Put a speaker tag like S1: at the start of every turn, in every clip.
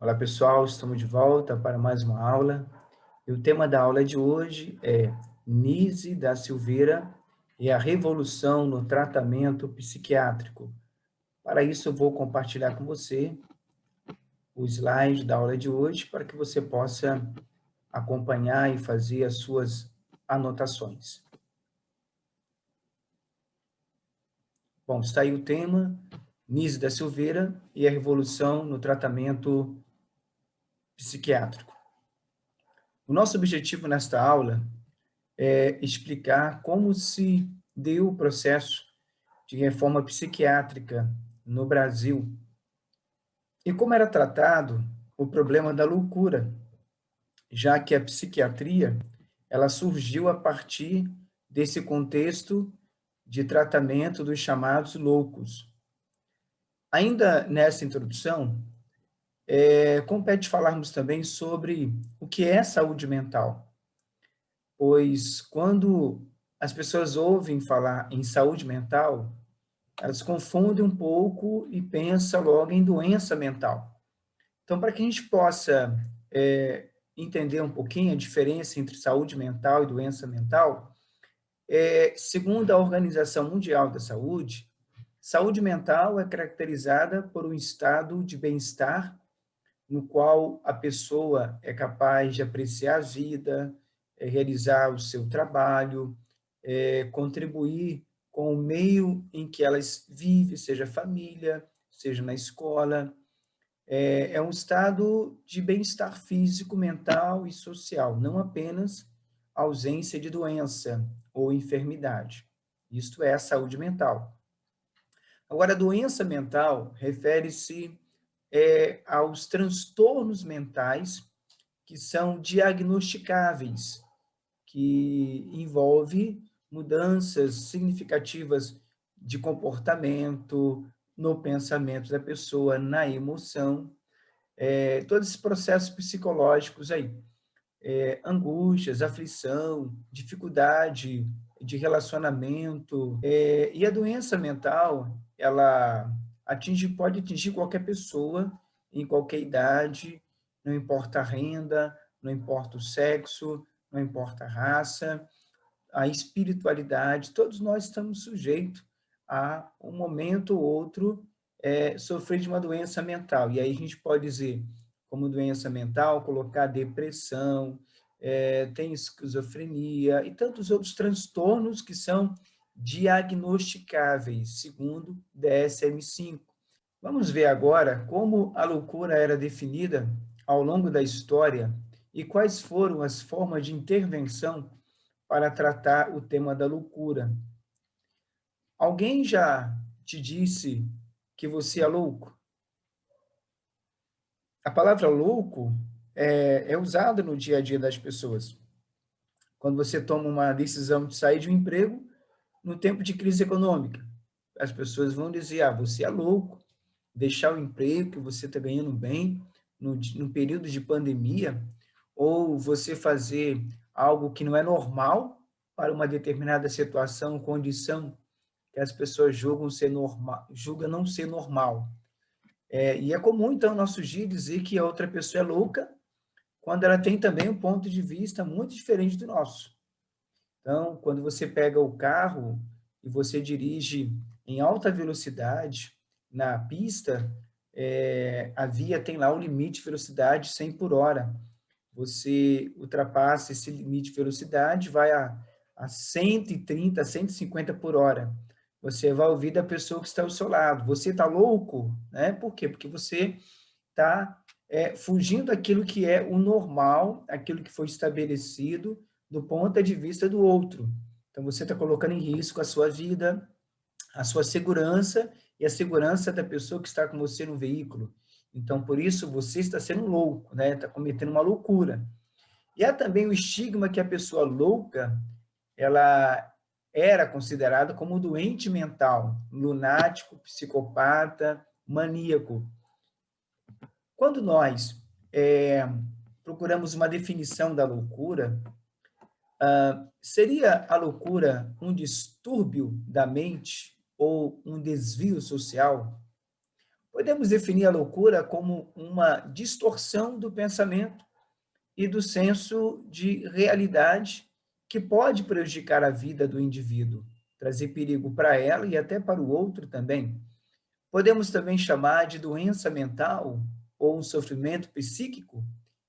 S1: Olá pessoal, estamos de volta para mais uma aula. E o tema da aula de hoje é Nise da Silveira e a revolução no tratamento psiquiátrico. Para isso eu vou compartilhar com você o slide da aula de hoje para que você possa acompanhar e fazer as suas anotações. Bom, está aí o tema, Nise da Silveira e a revolução no tratamento psiquiátrico. O nosso objetivo nesta aula é explicar como se deu o processo de reforma psiquiátrica no Brasil e como era tratado o problema da loucura, já que a psiquiatria ela surgiu a partir desse contexto de tratamento dos chamados loucos. Ainda nessa introdução, compete falarmos também sobre o que é saúde mental, pois quando as pessoas ouvem falar em saúde mental, elas confundem um pouco e pensam logo em doença mental. Então, para que a gente possa entender um pouquinho a diferença entre saúde mental e doença mental, segundo a Organização Mundial da Saúde, saúde mental é caracterizada por um estado de bem-estar no qual a pessoa é capaz de apreciar a vida, realizar o seu trabalho, contribuir com o meio em que elas vivem, seja família, seja na escola. É um estado de bem-estar físico, mental e social, não apenas ausência de doença ou enfermidade. Isto é a saúde mental. Agora, a doença mental refere-se aos transtornos mentais que são diagnosticáveis, que envolve mudanças significativas de comportamento, no pensamento da pessoa, na emoção, todos esses processos psicológicos aí, angústias, aflição, dificuldade de relacionamento, e a doença mental, ela pode atingir qualquer pessoa, em qualquer idade, não importa a renda, não importa o sexo, não importa a raça, a espiritualidade, todos nós estamos sujeitos a um momento ou outro sofrer de uma doença mental. E aí a gente pode dizer, como doença mental, colocar depressão, tem esquizofrenia e tantos outros transtornos que são diagnosticáveis, segundo DSM-5. Vamos ver agora como a loucura era definida ao longo da história e quais foram as formas de intervenção para tratar o tema da loucura. Alguém já te disse que você é louco? A palavra louco é usada no dia a dia das pessoas. Quando você toma uma decisão de sair de um emprego no tempo de crise econômica, as pessoas vão dizer, você é louco, deixar o emprego que você está ganhando bem no período de pandemia, ou você fazer algo que não é normal para uma determinada situação, condição que as pessoas julgam não ser normal. E é comum, então, no nosso dia dizer que a outra pessoa é louca, quando ela tem também um ponto de vista muito diferente do nosso. Então, quando você pega o carro e você dirige em alta velocidade na pista, a via tem lá o limite de velocidade 100 por hora. Você ultrapassa esse limite de velocidade, vai a 130, 150 por hora. Você vai ouvir da pessoa que está ao seu lado. Você está louco? Né? Por quê? Porque você está fugindo daquilo que é o normal, aquilo que foi estabelecido do ponto de vista do outro. Então, você está colocando em risco a sua vida, a sua segurança e a segurança da pessoa que está com você no veículo. Então, por isso, você está sendo louco, né? Está cometendo uma loucura. E há também o estigma que a pessoa louca, ela era considerada como doente mental, lunático, psicopata, maníaco. Quando nós procuramos uma definição da loucura, seria a loucura um distúrbio da mente ou um desvio social? Podemos definir a loucura como uma distorção do pensamento e do senso de realidade que pode prejudicar a vida do indivíduo, trazer perigo para ela e até para o outro também. Podemos também chamar de doença mental ou um sofrimento psíquico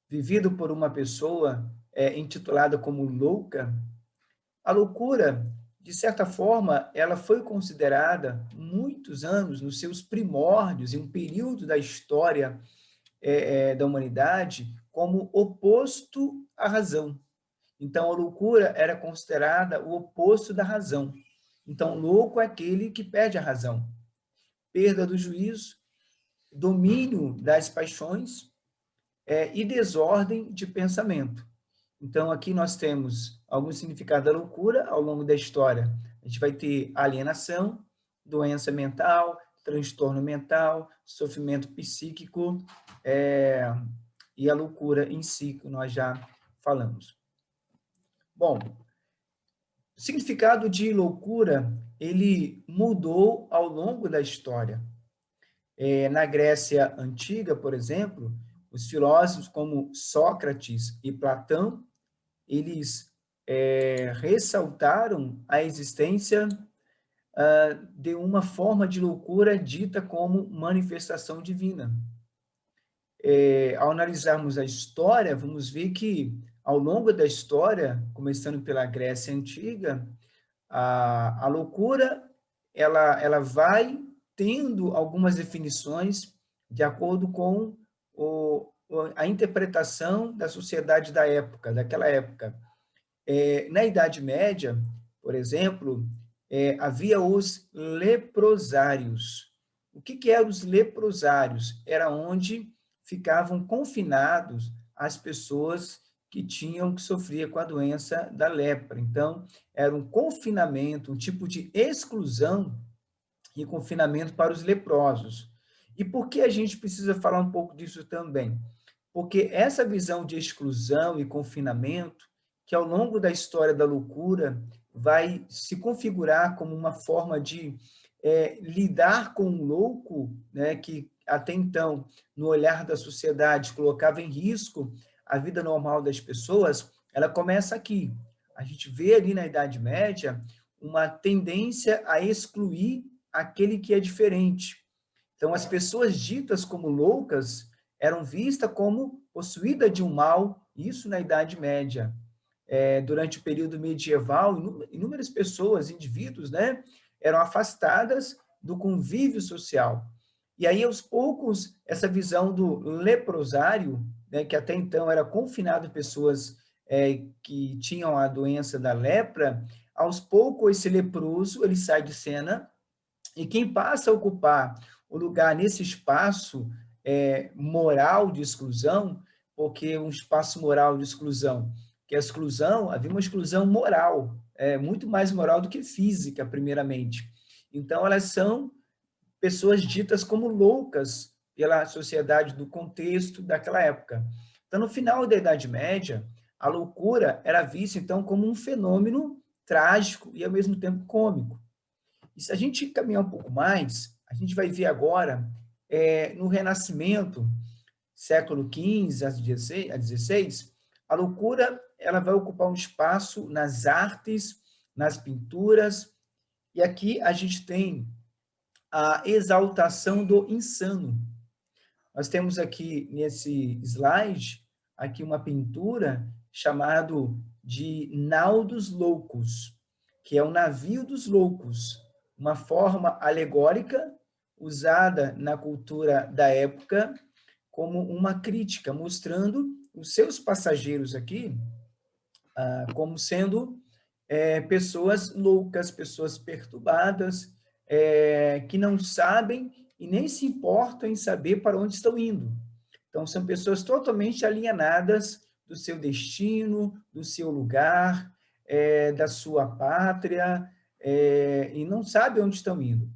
S1: vivido por uma pessoa intitulada como louca. A loucura, de certa forma, ela foi considerada muitos anos nos seus primórdios, em um período da história da humanidade, como oposto à razão. Então, a loucura era considerada o oposto da razão. Então, louco é aquele que perde a razão. Perda do juízo, domínio das paixões e desordem de pensamento. Então, aqui nós temos algum significado da loucura ao longo da história. A gente vai ter alienação, doença mental, transtorno mental, sofrimento psíquico e a loucura em si, que nós já falamos. Bom, o significado de loucura, ele mudou ao longo da história. Na Grécia Antiga, por exemplo, os filósofos como Sócrates e Platão, eles ressaltaram a existência de uma forma de loucura dita como manifestação divina. Ao analisarmos a história, vamos ver que, ao longo da história, começando pela Grécia Antiga, a loucura ela vai tendo algumas definições de acordo com a interpretação da sociedade da época, daquela época. Na Idade Média, por exemplo, havia os leprosários. O que eram os leprosários? Era onde ficavam confinados as pessoas que sofriam com a doença da lepra. Então, era um confinamento, um tipo de exclusão e confinamento para os leprosos. E por que a gente precisa falar um pouco disso também? Porque essa visão de exclusão e confinamento, que ao longo da história da loucura vai se configurar como uma forma de lidar com o louco, né, que até então, no olhar da sociedade, colocava em risco a vida normal das pessoas, ela começa aqui. A gente vê ali na Idade Média uma tendência a excluir aquele que é diferente. Então, as pessoas ditas como loucas eram vistas como possuídas de um mal, isso na Idade Média. Durante o período medieval, inúmeras pessoas, indivíduos, né, eram afastadas do convívio social. E aí, aos poucos, essa visão do leprosário, né, que até então era confinado pessoas que tinham a doença da lepra, aos poucos esse leproso ele sai de cena e quem passa a ocupar o lugar nesse espaço moral de exclusão, porque um espaço moral de exclusão, que a exclusão, havia uma exclusão moral, muito mais moral do que física, primeiramente. Então, elas são pessoas ditas como loucas pela sociedade do contexto daquela época. Então, no final da Idade Média, a loucura era vista, então, como um fenômeno trágico e, ao mesmo tempo, cômico. E se a gente caminhar um pouco mais, a gente vai ver agora, no Renascimento, século XV a XVI, a loucura ela vai ocupar um espaço nas artes, nas pinturas, e aqui a gente tem a exaltação do insano. Nós temos aqui nesse slide, aqui uma pintura chamado de Nau dos Loucos, que é o navio dos loucos, uma forma alegórica usada na cultura da época como uma crítica, mostrando os seus passageiros aqui como sendo pessoas loucas, pessoas perturbadas, que não sabem e nem se importam em saber para onde estão indo. Então, são pessoas totalmente alienadas do seu destino, do seu lugar, da sua pátria, e não sabem onde estão indo.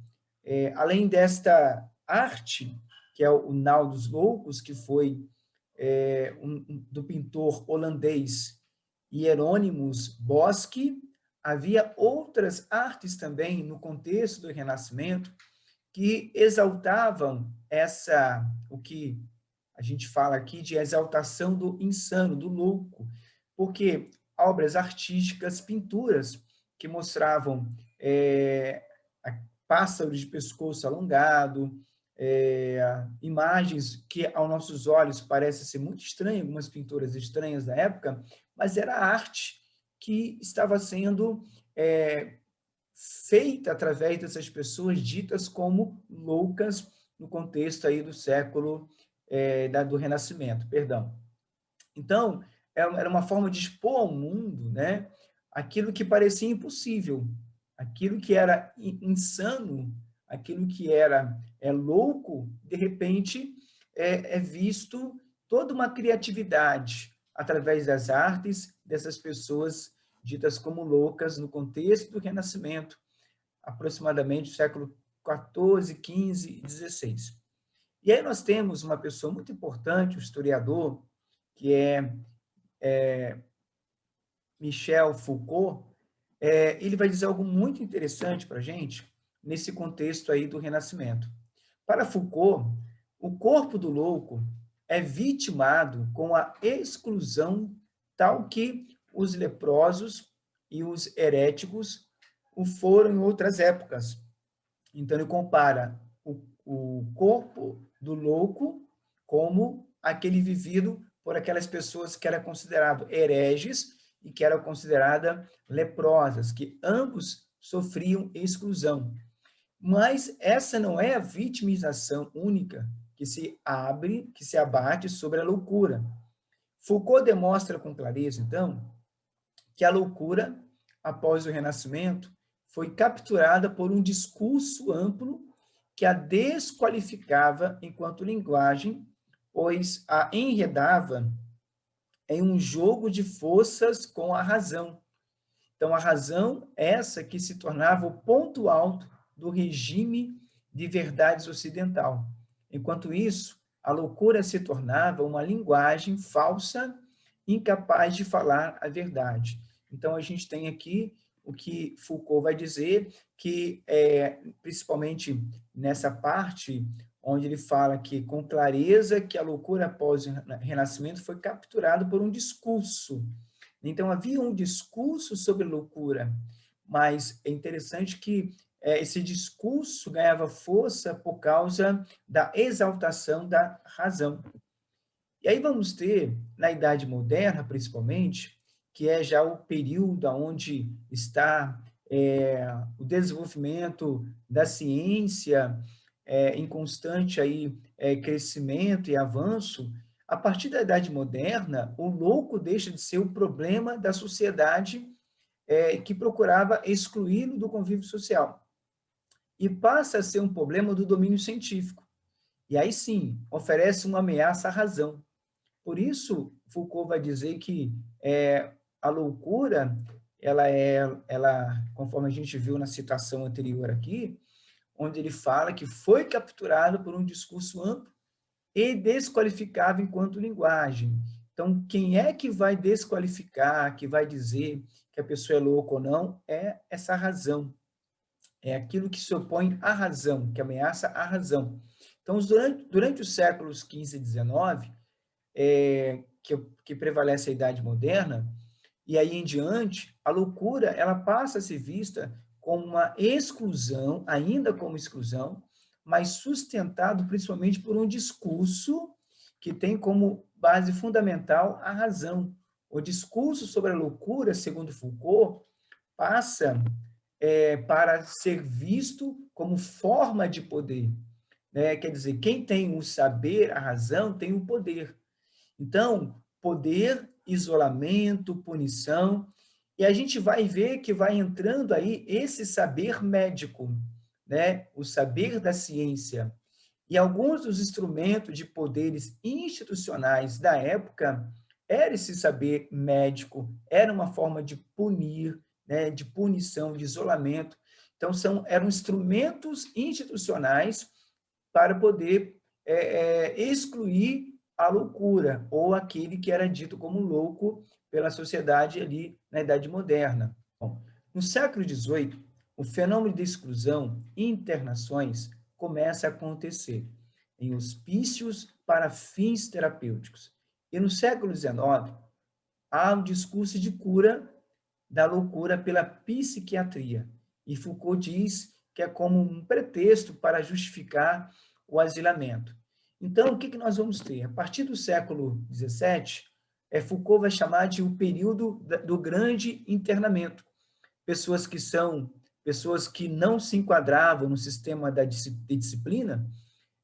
S1: Além desta arte, que é o Nau dos Loucos, que foi do pintor holandês Hieronymus Bosch, havia outras artes também no contexto do Renascimento que exaltavam o que a gente fala aqui de exaltação do insano, do louco, porque obras artísticas, pinturas que mostravam pássaros de pescoço alongado, imagens que, aos nossos olhos, parecem ser muito estranhas, algumas pinturas estranhas da época, mas era arte que estava sendo feita através dessas pessoas ditas como loucas no contexto aí do século do Renascimento, perdão. Então, era uma forma de expor ao mundo, né, aquilo que parecia impossível, aquilo que era insano, aquilo que era louco, de repente é visto toda uma criatividade através das artes dessas pessoas ditas como loucas no contexto do Renascimento, aproximadamente do século XIV, XV e XVI. E aí nós temos uma pessoa muito importante, um historiador, que é Michel Foucault. Ele vai dizer algo muito interessante para a gente nesse contexto aí do Renascimento. Para Foucault, o corpo do louco é vitimado com a exclusão tal que os leprosos e os heréticos o foram em outras épocas. Então, ele compara o corpo do louco como aquele vivido por aquelas pessoas que eram consideradas hereges e que eram consideradas leprosas, que ambos sofriam exclusão. Mas essa não é a vitimização única que se abate sobre a loucura. Foucault demonstra com clareza, então, que a loucura, após o Renascimento, foi capturada por um discurso amplo que a desqualificava enquanto linguagem, pois a enredava em um jogo de forças com a razão. Então, a razão, essa que se tornava o ponto alto do regime de verdades ocidental. Enquanto isso, a loucura se tornava uma linguagem falsa, incapaz de falar a verdade. Então, a gente tem aqui o que Foucault vai dizer, que principalmente nessa parte onde ele fala que, com clareza, que a loucura após o Renascimento foi capturada por um discurso. Então, havia um discurso sobre loucura, mas é interessante que esse discurso ganhava força por causa da exaltação da razão. E aí vamos ter, na Idade Moderna, principalmente, que é já o período onde está o desenvolvimento da ciência em constante aí, crescimento e avanço. A partir da Idade Moderna, o louco deixa de ser o problema da sociedade que procurava excluí-lo do convívio social e passa a ser um problema do domínio científico. E aí sim, oferece uma ameaça à razão. Por isso, Foucault vai dizer que a loucura, ela, conforme a gente viu na citação anterior aqui, onde ele fala que foi capturado por um discurso amplo e desqualificável enquanto linguagem. Então, quem é que vai desqualificar, que vai dizer que a pessoa é louca ou não, é essa razão. É aquilo que se opõe à razão, que ameaça a razão. Então, durante os séculos XV e XIX, que prevalece a Idade Moderna, e aí em diante, a loucura ela passa a ser vista como uma exclusão, ainda como exclusão, mas sustentado principalmente por um discurso que tem como base fundamental a razão. O discurso sobre a loucura, segundo Foucault, passa para ser visto como forma de poder. Né? Quer dizer, quem tem o saber, a razão, tem o poder. Então, poder, isolamento, punição, e a gente vai ver que vai entrando aí esse saber médico, né? O saber da ciência. E alguns dos instrumentos de poderes institucionais da época era esse saber médico, era uma forma de punir, né? De punição, de isolamento. Então, eram instrumentos institucionais para poder excluir a loucura, ou aquele que era dito como louco pela sociedade ali na Idade Moderna. Bom, no século XVIII, o fenômeno de exclusão e internações começa a acontecer. em hospícios para fins terapêuticos. E no século XIX, há um discurso de cura da loucura pela psiquiatria. E Foucault diz que é como um pretexto para justificar o asilamento. Então, o que nós vamos ter? A partir do século XVII, Foucault vai chamar de o período do grande internamento. Pessoas que não se enquadravam no sistema de disciplina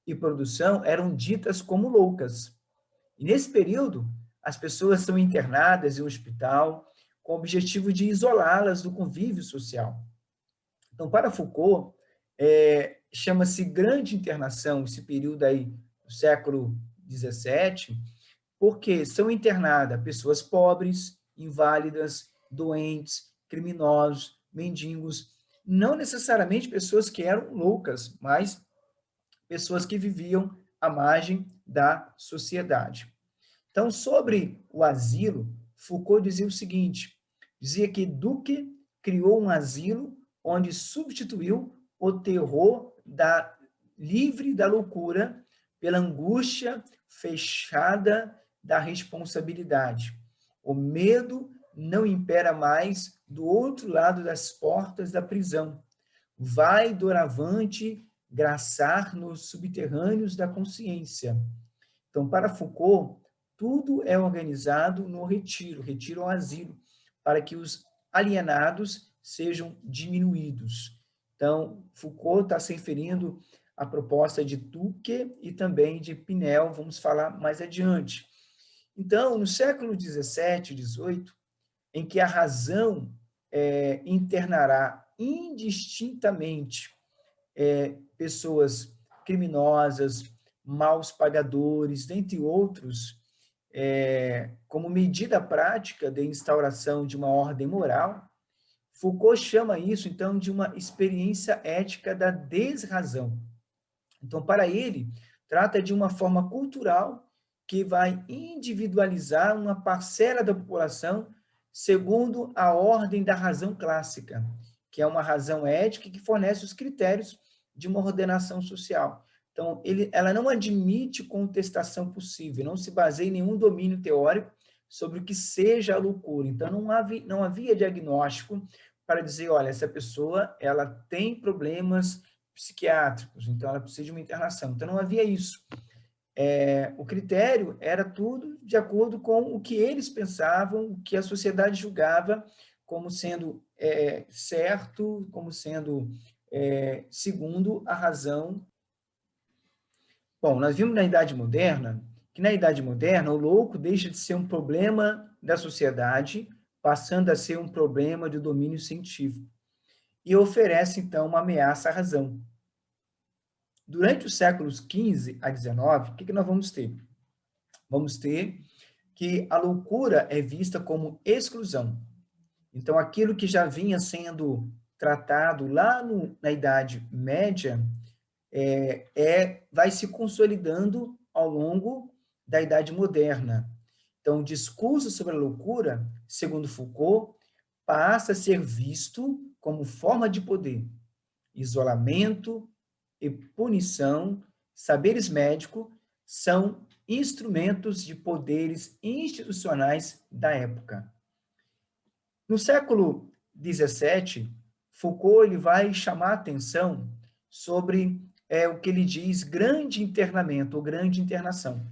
S1: e produção eram ditas como loucas. E nesse período, as pessoas são internadas em um hospital com o objetivo de isolá-las do convívio social. Então, para Foucault, chama-se grande internação, esse período aí do século XVII, porque são internadas pessoas pobres, inválidas, doentes, criminosos, mendigos, não necessariamente pessoas que eram loucas, mas pessoas que viviam à margem da sociedade. Então, sobre o asilo, Foucault dizia o seguinte, dizia que Duque criou um asilo onde substituiu o terror livre da loucura pela angústia fechada da responsabilidade. O medo não impera mais do outro lado das portas da prisão. Vai doravante graçar nos subterrâneos da consciência. Então, para Foucault, tudo é organizado no retiro ao asilo, para que os alienados sejam diminuídos. Então, Foucault está se referindo à proposta de Duque e também de Pinel, vamos falar mais adiante. Então, no século XVII e XVIII, em que a razão internará indistintamente pessoas criminosas, maus pagadores, dentre outros, como medida prática de instauração de uma ordem moral, Foucault chama isso, então, de uma experiência ética da desrazão. Então, para ele, trata de uma forma cultural que vai individualizar uma parcela da população segundo a ordem da razão clássica, que é uma razão ética que fornece os critérios de uma ordenação social. Então, ela não admite contestação possível, não se baseia em nenhum domínio teórico sobre o que seja a loucura. Então, não havia diagnóstico para dizer, olha, essa pessoa ela tem problemas psiquiátricos, então ela precisa de uma internação. Então, não havia isso. O critério era tudo de acordo com o que eles pensavam, o que a sociedade julgava como sendo certo, como sendo segundo a razão. Bom, nós vimos na Idade Moderna que na Idade Moderna o louco deixa de ser um problema da sociedade, passando a ser um problema de domínio científico, e oferece, então, uma ameaça à razão. Durante os séculos XV a XIX, o que nós vamos ter? Vamos ter que a loucura é vista como exclusão. Então, aquilo que já vinha sendo tratado lá na Idade Média vai se consolidando ao longo da Idade Moderna. Então, o discurso sobre a loucura, segundo Foucault, passa a ser visto como forma de poder, isolamento e punição, saberes médicos são instrumentos de poderes institucionais da época. No século XVII, Foucault ele vai chamar a atenção sobre o que ele diz grande internamento ou grande internação.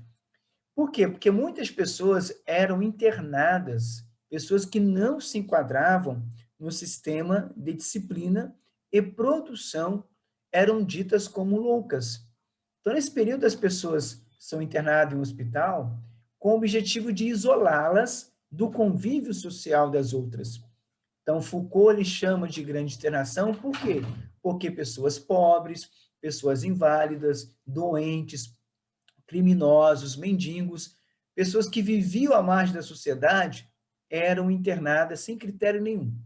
S1: Por quê? Porque muitas pessoas eram internadas, pessoas que não se enquadravam no sistema de disciplina e produção eram ditas como loucas. Então, nesse período, as pessoas são internadas em um hospital com o objetivo de isolá-las do convívio social das outras. Então, Foucault ele chama de grande internação, por quê? Porque pessoas pobres, pessoas inválidas, doentes, criminosos, mendigos, pessoas que viviam à margem da sociedade, eram internadas sem critério nenhum.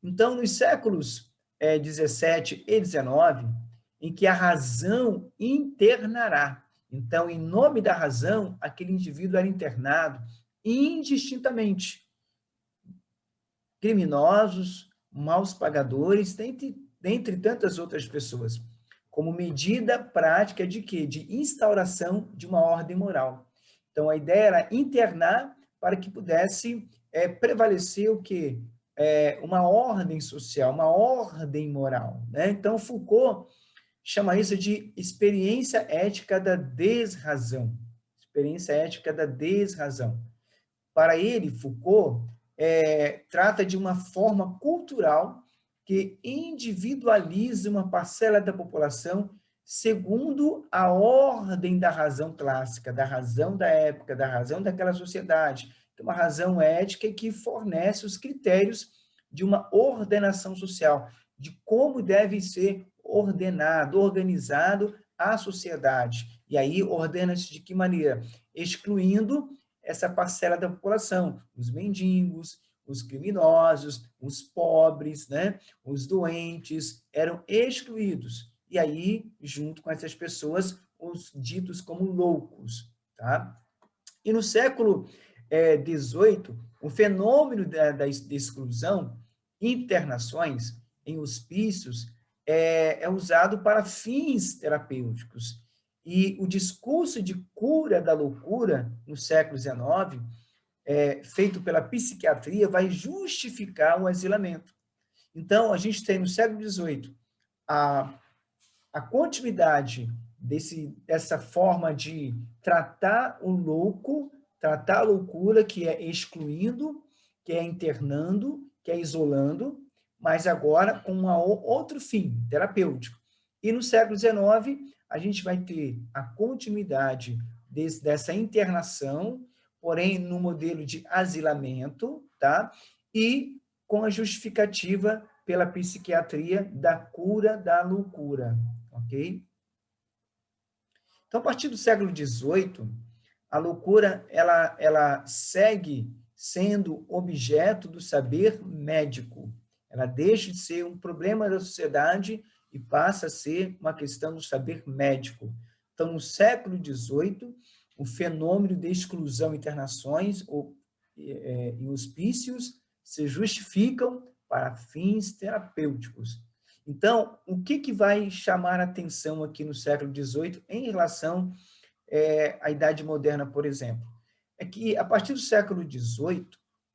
S1: Então, nos séculos 17 e 19, em que a razão internará. Então, em nome da razão, aquele indivíduo era internado indistintamente. Criminosos, maus pagadores, dentre tantas outras pessoas. como medida prática de quê? De instauração de uma ordem moral. Então, a ideia era internar para que pudesse prevalecer o quê? Uma ordem social, uma ordem moral, né? Então, Foucault chama isso de experiência ética da desrazão. Experiência ética da desrazão. Para ele, Foucault trata de uma forma cultural que individualiza uma parcela da população segundo a ordem da razão clássica, da razão da época, da razão daquela sociedade, que é uma razão ética que fornece os critérios de uma ordenação social, de como deve ser ordenado, organizado a sociedade. E aí ordena-se de que maneira? Excluindo essa parcela da população, os mendigos, os criminosos, os pobres, né? Os doentes, eram excluídos. E aí, junto com essas pessoas, os ditos como loucos. Tá? E no século XVIII, o fenômeno da exclusão, internações em hospícios, é usado para fins terapêuticos. E o discurso de cura da loucura, no século XIX, feito pela psiquiatria, vai justificar o asilamento. Então, a gente tem no século XVIII a continuidade dessa forma de tratar o louco, tratar a loucura, que é excluindo, que é internando, que é isolando, mas agora com outro fim terapêutico. E no século XIX, a gente vai ter a continuidade dessa internação, porém no modelo de asilamento, tá? E com a justificativa pela psiquiatria da cura da loucura, ok? Então, a partir do século XVIII, a loucura ela segue sendo objeto do saber médico. Ela deixa de ser um problema da sociedade e passa a ser uma questão do saber médico. Então, no século XVIII, o fenômeno de exclusão e internações em hospícios se justificam para fins terapêuticos. Então, o que vai chamar a atenção aqui no século XVIII em relação à Idade Moderna, por exemplo? É que, a partir do século XVIII,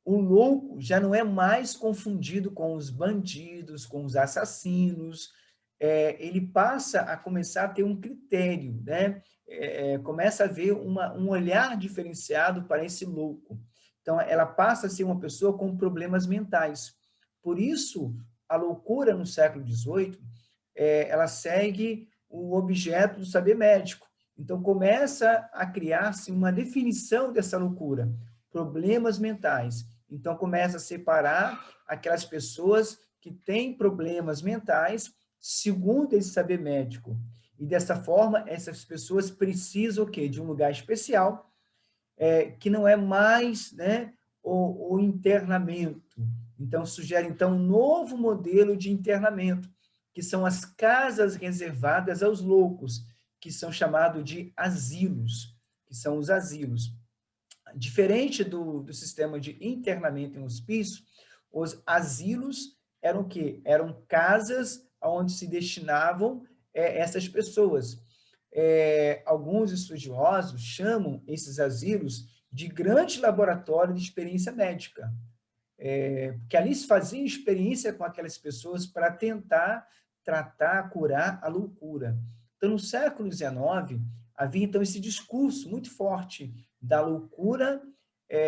S1: o louco já não é mais confundido com os bandidos, com os assassinos, ele passa a começar a ter um critério, né? Começa a haver um olhar diferenciado para esse louco. Então, ela passa a ser uma pessoa com problemas mentais. Por isso, a loucura no século XVIII, ela segue o objeto do saber médico. Então, começa a criar-se uma definição dessa loucura, problemas mentais. Então, começa a separar aquelas pessoas que têm problemas mentais segundo esse saber médico. E, dessa forma, essas pessoas precisam o quê? De um lugar especial, que não é mais, né, o internamento. Então, sugere um novo modelo de internamento, que são as casas reservadas aos loucos, que são chamados de asilos, que são os asilos. Diferente do sistema de internamento em hospício, os asilos eram o quê? Eram casas onde se destinavam essas pessoas. Alguns estudiosos chamam esses asilos de grande laboratório de experiência médica, porque ali se fazia experiência com aquelas pessoas para tentar tratar, curar a loucura. Então, no século XIX, havia então esse discurso muito forte da loucura,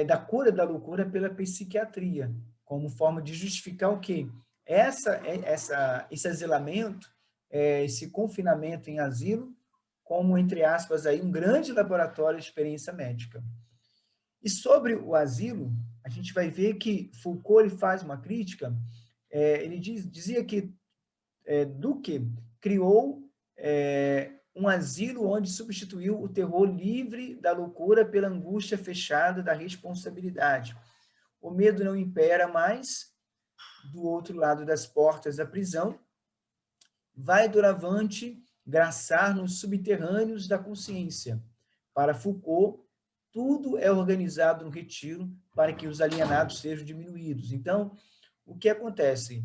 S1: da cura da loucura pela psiquiatria, como forma de justificar o quê? Esse asilamento, esse confinamento em asilo, como, entre aspas, aí, um grande laboratório de experiência médica. E sobre o asilo, a gente vai ver que Foucault ele faz uma crítica, ele dizia que Duque criou um asilo onde substituiu o terror livre da loucura pela angústia fechada da responsabilidade. O medo não impera mais do outro lado das portas da prisão, vai doravante graçar nos subterrâneos da consciência. Para Foucault, tudo é organizado no retiro para que os alienados sejam diminuídos. Então, o que acontece?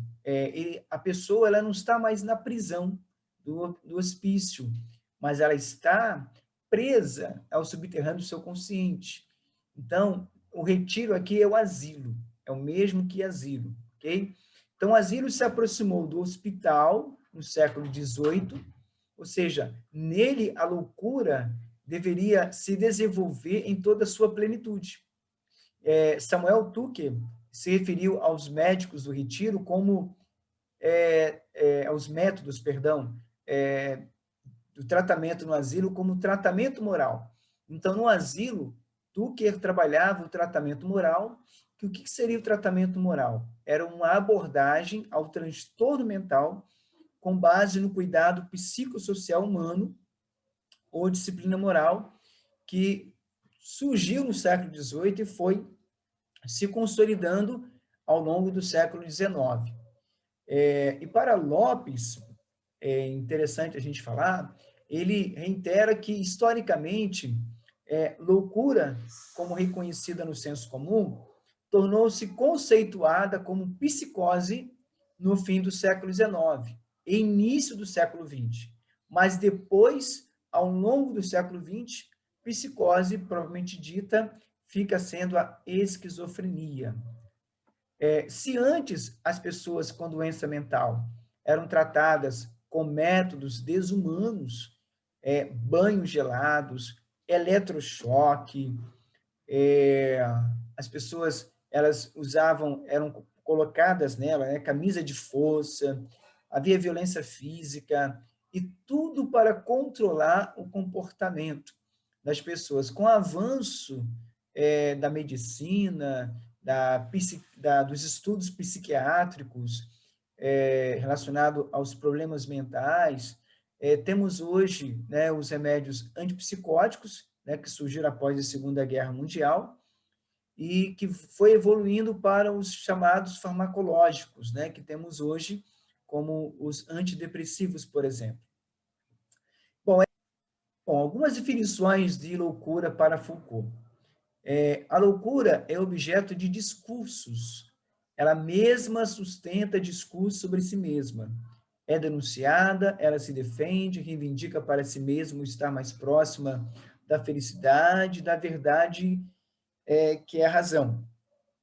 S1: A pessoa ela não está mais na prisão, do hospício, mas ela está presa ao subterrâneo do seu consciente. Então, o retiro aqui é o asilo, é o mesmo que asilo, ok? Então, o asilo se aproximou do hospital no século XVIII, ou seja, nele a loucura deveria se desenvolver em toda a sua plenitude. Samuel Tucker se referiu aos médicos do retiro como aos métodos, perdão, do tratamento no asilo como tratamento moral. Então, no asilo, Tucker trabalhava o tratamento moral, que o que seria o tratamento moral? Era uma abordagem ao transtorno mental com base no cuidado psicossocial humano ou disciplina moral, que surgiu no século XVIII e foi se consolidando ao longo do século XIX. E para Lopes, é interessante a gente falar, ele reitera que, historicamente, loucura, como reconhecida no senso comum, tornou-se conceituada como psicose no fim do século XIX e início do século XX. Mas depois, ao longo do século XX, psicose, propriamente dita, fica sendo a esquizofrenia. Se antes as pessoas com doença mental eram tratadas com métodos desumanos, banhos gelados, eletrochoque, as pessoas elas usavam, eram colocadas nela, camisa de força, havia violência física, e tudo para controlar o comportamento das pessoas. Com o avanço da medicina, dos estudos psiquiátricos relacionados aos problemas mentais, temos hoje, né, os remédios antipsicóticos, né, que surgiram após a Segunda Guerra Mundial, e que foi evoluindo para os chamados farmacológicos, né, que temos hoje, como os antidepressivos, por exemplo. Bom, algumas definições de loucura para Foucault. A loucura é objeto de discursos. Ela mesma sustenta discursos sobre si mesma. É denunciada, ela se defende, reivindica para si mesma estar mais próxima da felicidade, da verdade, que é a razão.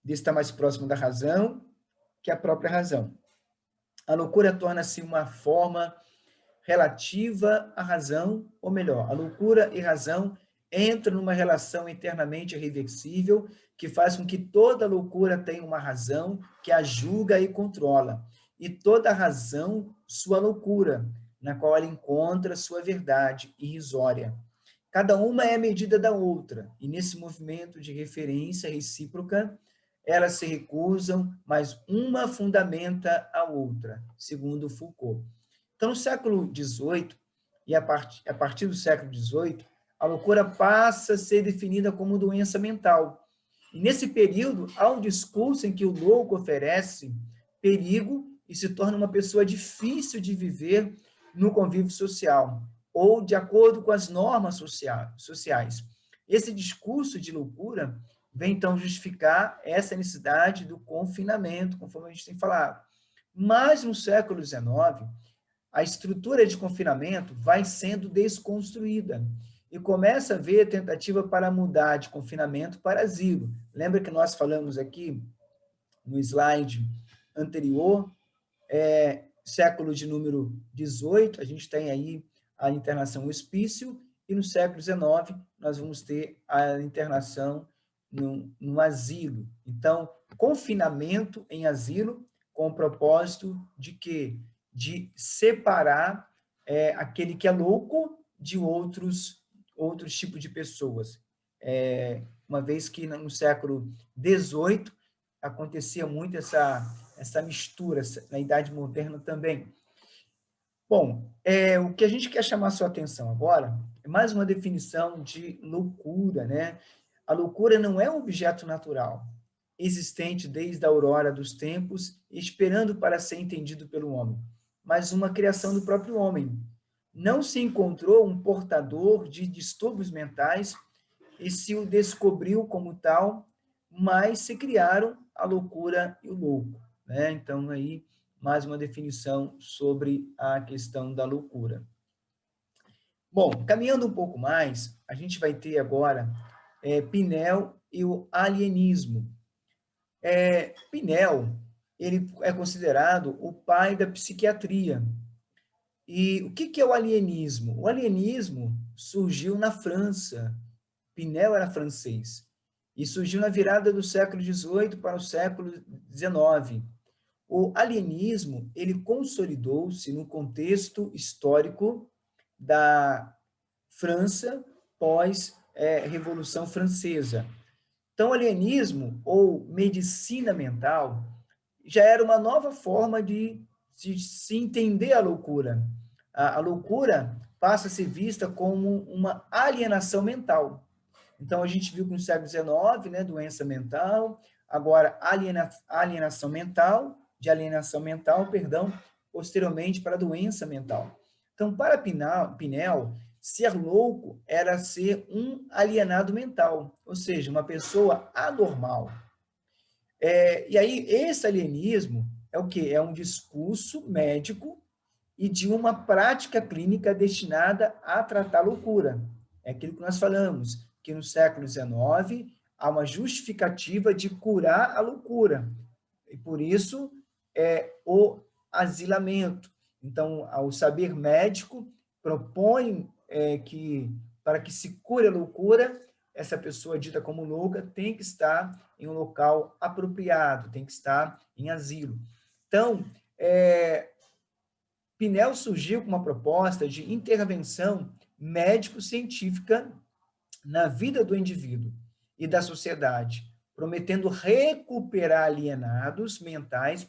S1: De estar mais próximo da razão que a própria razão. A loucura torna-se uma forma relativa à razão, ou melhor, a loucura e razão entram numa relação eternamente irreversível que faz com que toda loucura tenha uma razão que a julga e controla, e toda razão sua loucura, na qual ela encontra sua verdade irrisória. Cada uma é a medida da outra, e nesse movimento de referência recíproca, elas se recusam, mas uma fundamenta a outra, segundo Foucault. Então, no século XVIII, e a partir do século XVIII, a loucura passa a ser definida como doença mental. E nesse período, há um discurso em que o louco oferece perigo e se torna uma pessoa difícil de viver no convívio social, ou de acordo com as normas sociais. Esse discurso de loucura vem, então, justificar essa necessidade do confinamento, conforme a gente tem falado. Mas, no século XIX, a estrutura de confinamento vai sendo desconstruída e começa a haver tentativa para mudar de confinamento para asilo. Lembra que nós falamos aqui no slide anterior, século de número 18, a gente tem aí a internação hospício, e no século XIX nós vamos ter a internação no asilo. Então, confinamento em asilo com o propósito de quê? De separar aquele que é louco de outros tipos de pessoas. Uma vez que no século XVIII acontecia muito essa mistura, na Idade Moderna também. Bom, o que a gente quer chamar a sua atenção agora é mais uma definição de loucura, né? A loucura não é um objeto natural, existente desde a aurora dos tempos, esperando para ser entendido pelo homem, mas uma criação do próprio homem. Não se encontrou um portador de distúrbios mentais e se o descobriu como tal, mas se criaram a loucura e o louco, né? Então, aí mais uma definição sobre a questão da loucura. Bom, caminhando um pouco mais, a gente vai ter agora Pinel e o alienismo. Pinel, ele é considerado o pai da psiquiatria. E o que é o alienismo? O alienismo surgiu na França. Pinel era francês. E surgiu na virada do século XVIII para o século XIX. O alienismo, ele consolidou-se no contexto histórico da França pós-Revolução Francesa. Então, alienismo ou medicina mental já era uma nova forma de se entender a loucura. A loucura passa a ser vista como uma alienação mental. Então, a gente viu que no século XIX, né, doença mental, agora alienação mental, posteriormente para doença mental. Então, para Pinel, ser louco era ser um alienado mental, ou seja, uma pessoa anormal. E aí, esse alienismo é o quê? É um discurso médico e de uma prática clínica destinada a tratar a loucura. É aquilo que nós falamos, que no século XIX há uma justificativa de curar a loucura. E por isso o asilamento. Então, o saber médico propõe que, para que se cure a loucura, essa pessoa dita como louca tem que estar em um local apropriado, tem que estar em asilo. Então, Pinel surgiu com uma proposta de intervenção médico-científica na vida do indivíduo e da sociedade, prometendo recuperar alienados mentais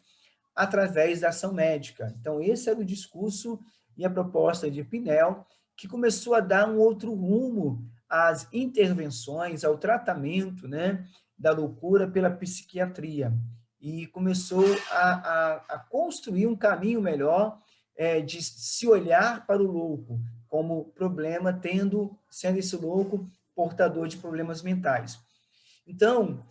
S1: através da ação médica. Então, esse era o discurso e a proposta de Pinel, que começou a dar um outro rumo às intervenções, ao tratamento, né, da loucura pela psiquiatria. E começou a construir um caminho melhor de se olhar para o louco como problema, sendo esse louco portador de problemas mentais. Então,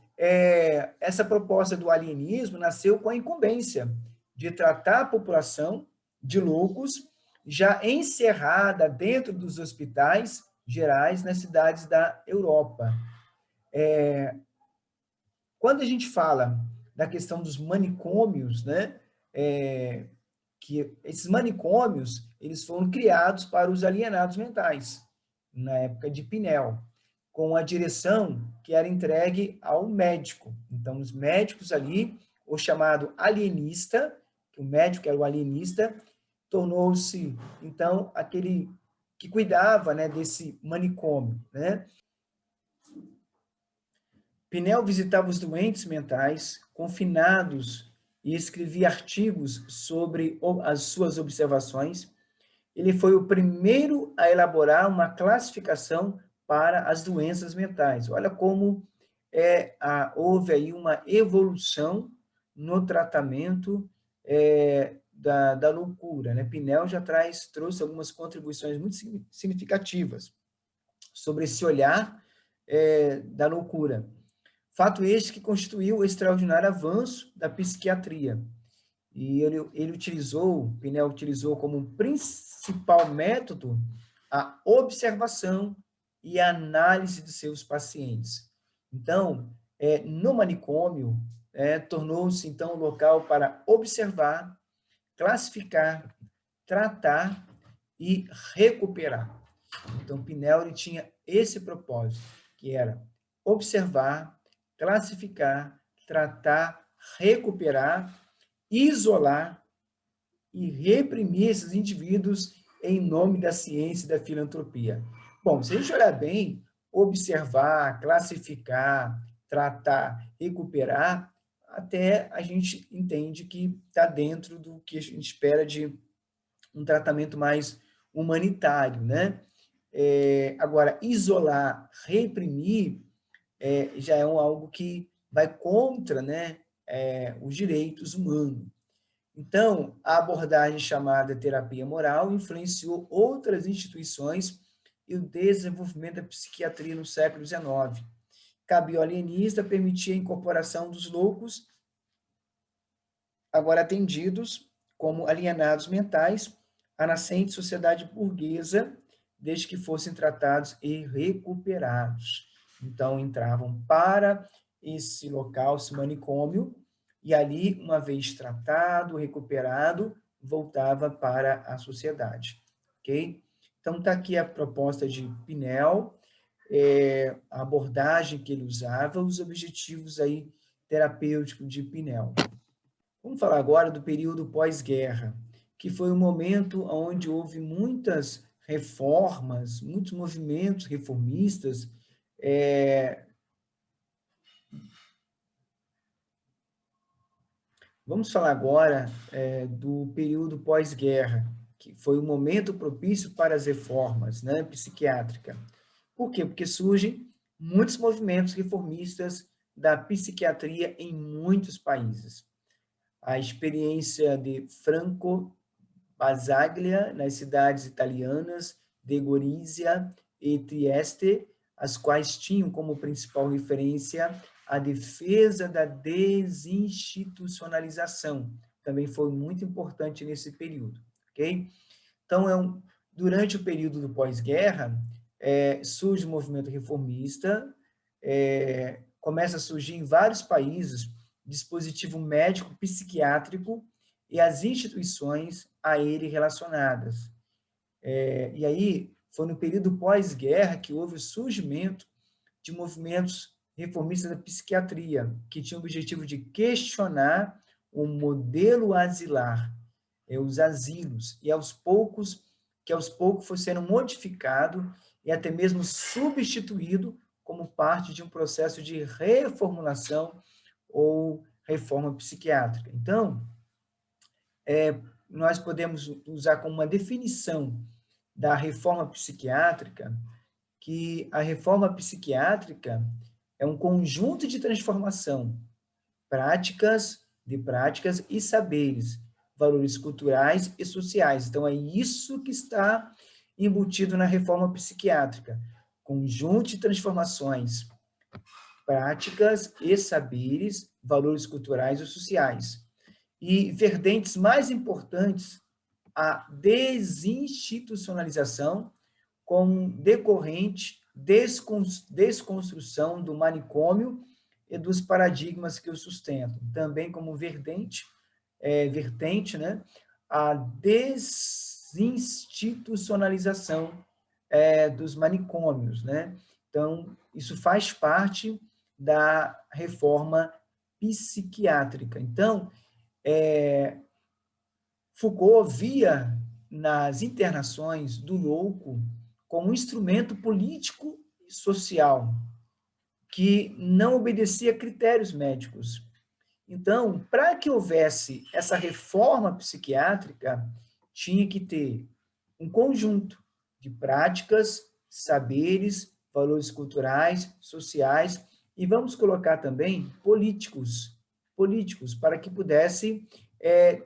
S1: essa proposta do alienismo nasceu com a incumbência de tratar a população de loucos já encerrada dentro dos hospitais gerais nas cidades da Europa. Quando a gente fala da questão dos manicômios, né, que esses manicômios eles foram criados para os alienados mentais, na época de Pinel, com a direção que era entregue ao médico. Então, os médicos ali, o chamado alienista, que o médico era o alienista, tornou-se, então, aquele que cuidava, né, desse manicômio, né? Pinel visitava os doentes mentais, confinados, e escrevia artigos sobre as suas observações. Ele foi o primeiro a elaborar uma classificação para as doenças mentais. Olha como houve aí uma evolução no tratamento da loucura. Né? Pinel já trouxe algumas contribuições muito significativas sobre esse olhar da loucura. Fato este que constituiu o extraordinário avanço da psiquiatria. E Pinel utilizou como principal método a observação e a análise de seus pacientes. Então, no manicômio, tornou-se, então, um local para observar, classificar, tratar e recuperar. Então, Pinel ele tinha esse propósito, que era observar, classificar, tratar, recuperar, isolar e reprimir esses indivíduos em nome da ciência e da filantropia. Bom, se a gente olhar bem, observar, classificar, tratar, recuperar, até a gente entende que está dentro do que a gente espera de um tratamento mais humanitário, né? Agora, isolar, reprimir, já é algo que vai contra, né, os direitos humanos. Então, a abordagem chamada terapia moral influenciou outras instituições e o desenvolvimento da psiquiatria no século XIX. Cabia ao permitia a incorporação dos loucos, agora atendidos, como alienados mentais, a nascente sociedade burguesa, desde que fossem tratados e recuperados. Então, entravam para esse local, esse manicômio, e ali, uma vez tratado, recuperado, voltava para a sociedade, ok? Então, está aqui a proposta de Pinel, a abordagem que ele usava, os objetivos aí terapêuticos de Pinel. Vamos falar agora do período pós-guerra, que foi um momento onde houve muitas reformas, muitos movimentos reformistas. Vamos falar agora do período pós-guerra, que foi um momento propício para as reformas, né, psiquiátrica. Por quê? Porque surgem muitos movimentos reformistas da psiquiatria em muitos países. A experiência de Franco Basaglia nas cidades italianas de Gorizia e Trieste, as quais tinham como principal referência a defesa da desinstitucionalização. Também foi muito importante nesse período, ok? Então, durante o período do pós-guerra, surge o movimento reformista, começa a surgir em vários países dispositivo médico psiquiátrico e as instituições a ele relacionadas. E aí, foi no período pós-guerra que houve o surgimento de movimentos reformistas da psiquiatria, que tinham o objetivo de questionar o modelo asilar, os asilos, e aos poucos foi sendo modificado e até mesmo substituído como parte de um processo de reformulação ou reforma psiquiátrica. Então, nós podemos usar como uma definição da reforma psiquiátrica que a reforma psiquiátrica é um conjunto de transformação, práticas e saberes, valores culturais e sociais. Então, é isso que está embutido na reforma psiquiátrica. Conjunto de transformações, práticas e saberes, valores culturais e sociais. E vertentes mais importantes, a desinstitucionalização como decorrente desconstrução do manicômio e dos paradigmas que o sustentam. Também como vertente, né, a desinstitucionalização dos manicômios, né? Então, isso faz parte da reforma psiquiátrica. Então, Foucault via nas internações do louco como um instrumento político e social que não obedecia a critérios médicos. Então, para que houvesse essa reforma psiquiátrica, tinha que ter um conjunto de práticas, saberes, valores culturais, sociais, e vamos colocar também políticos, para que pudesse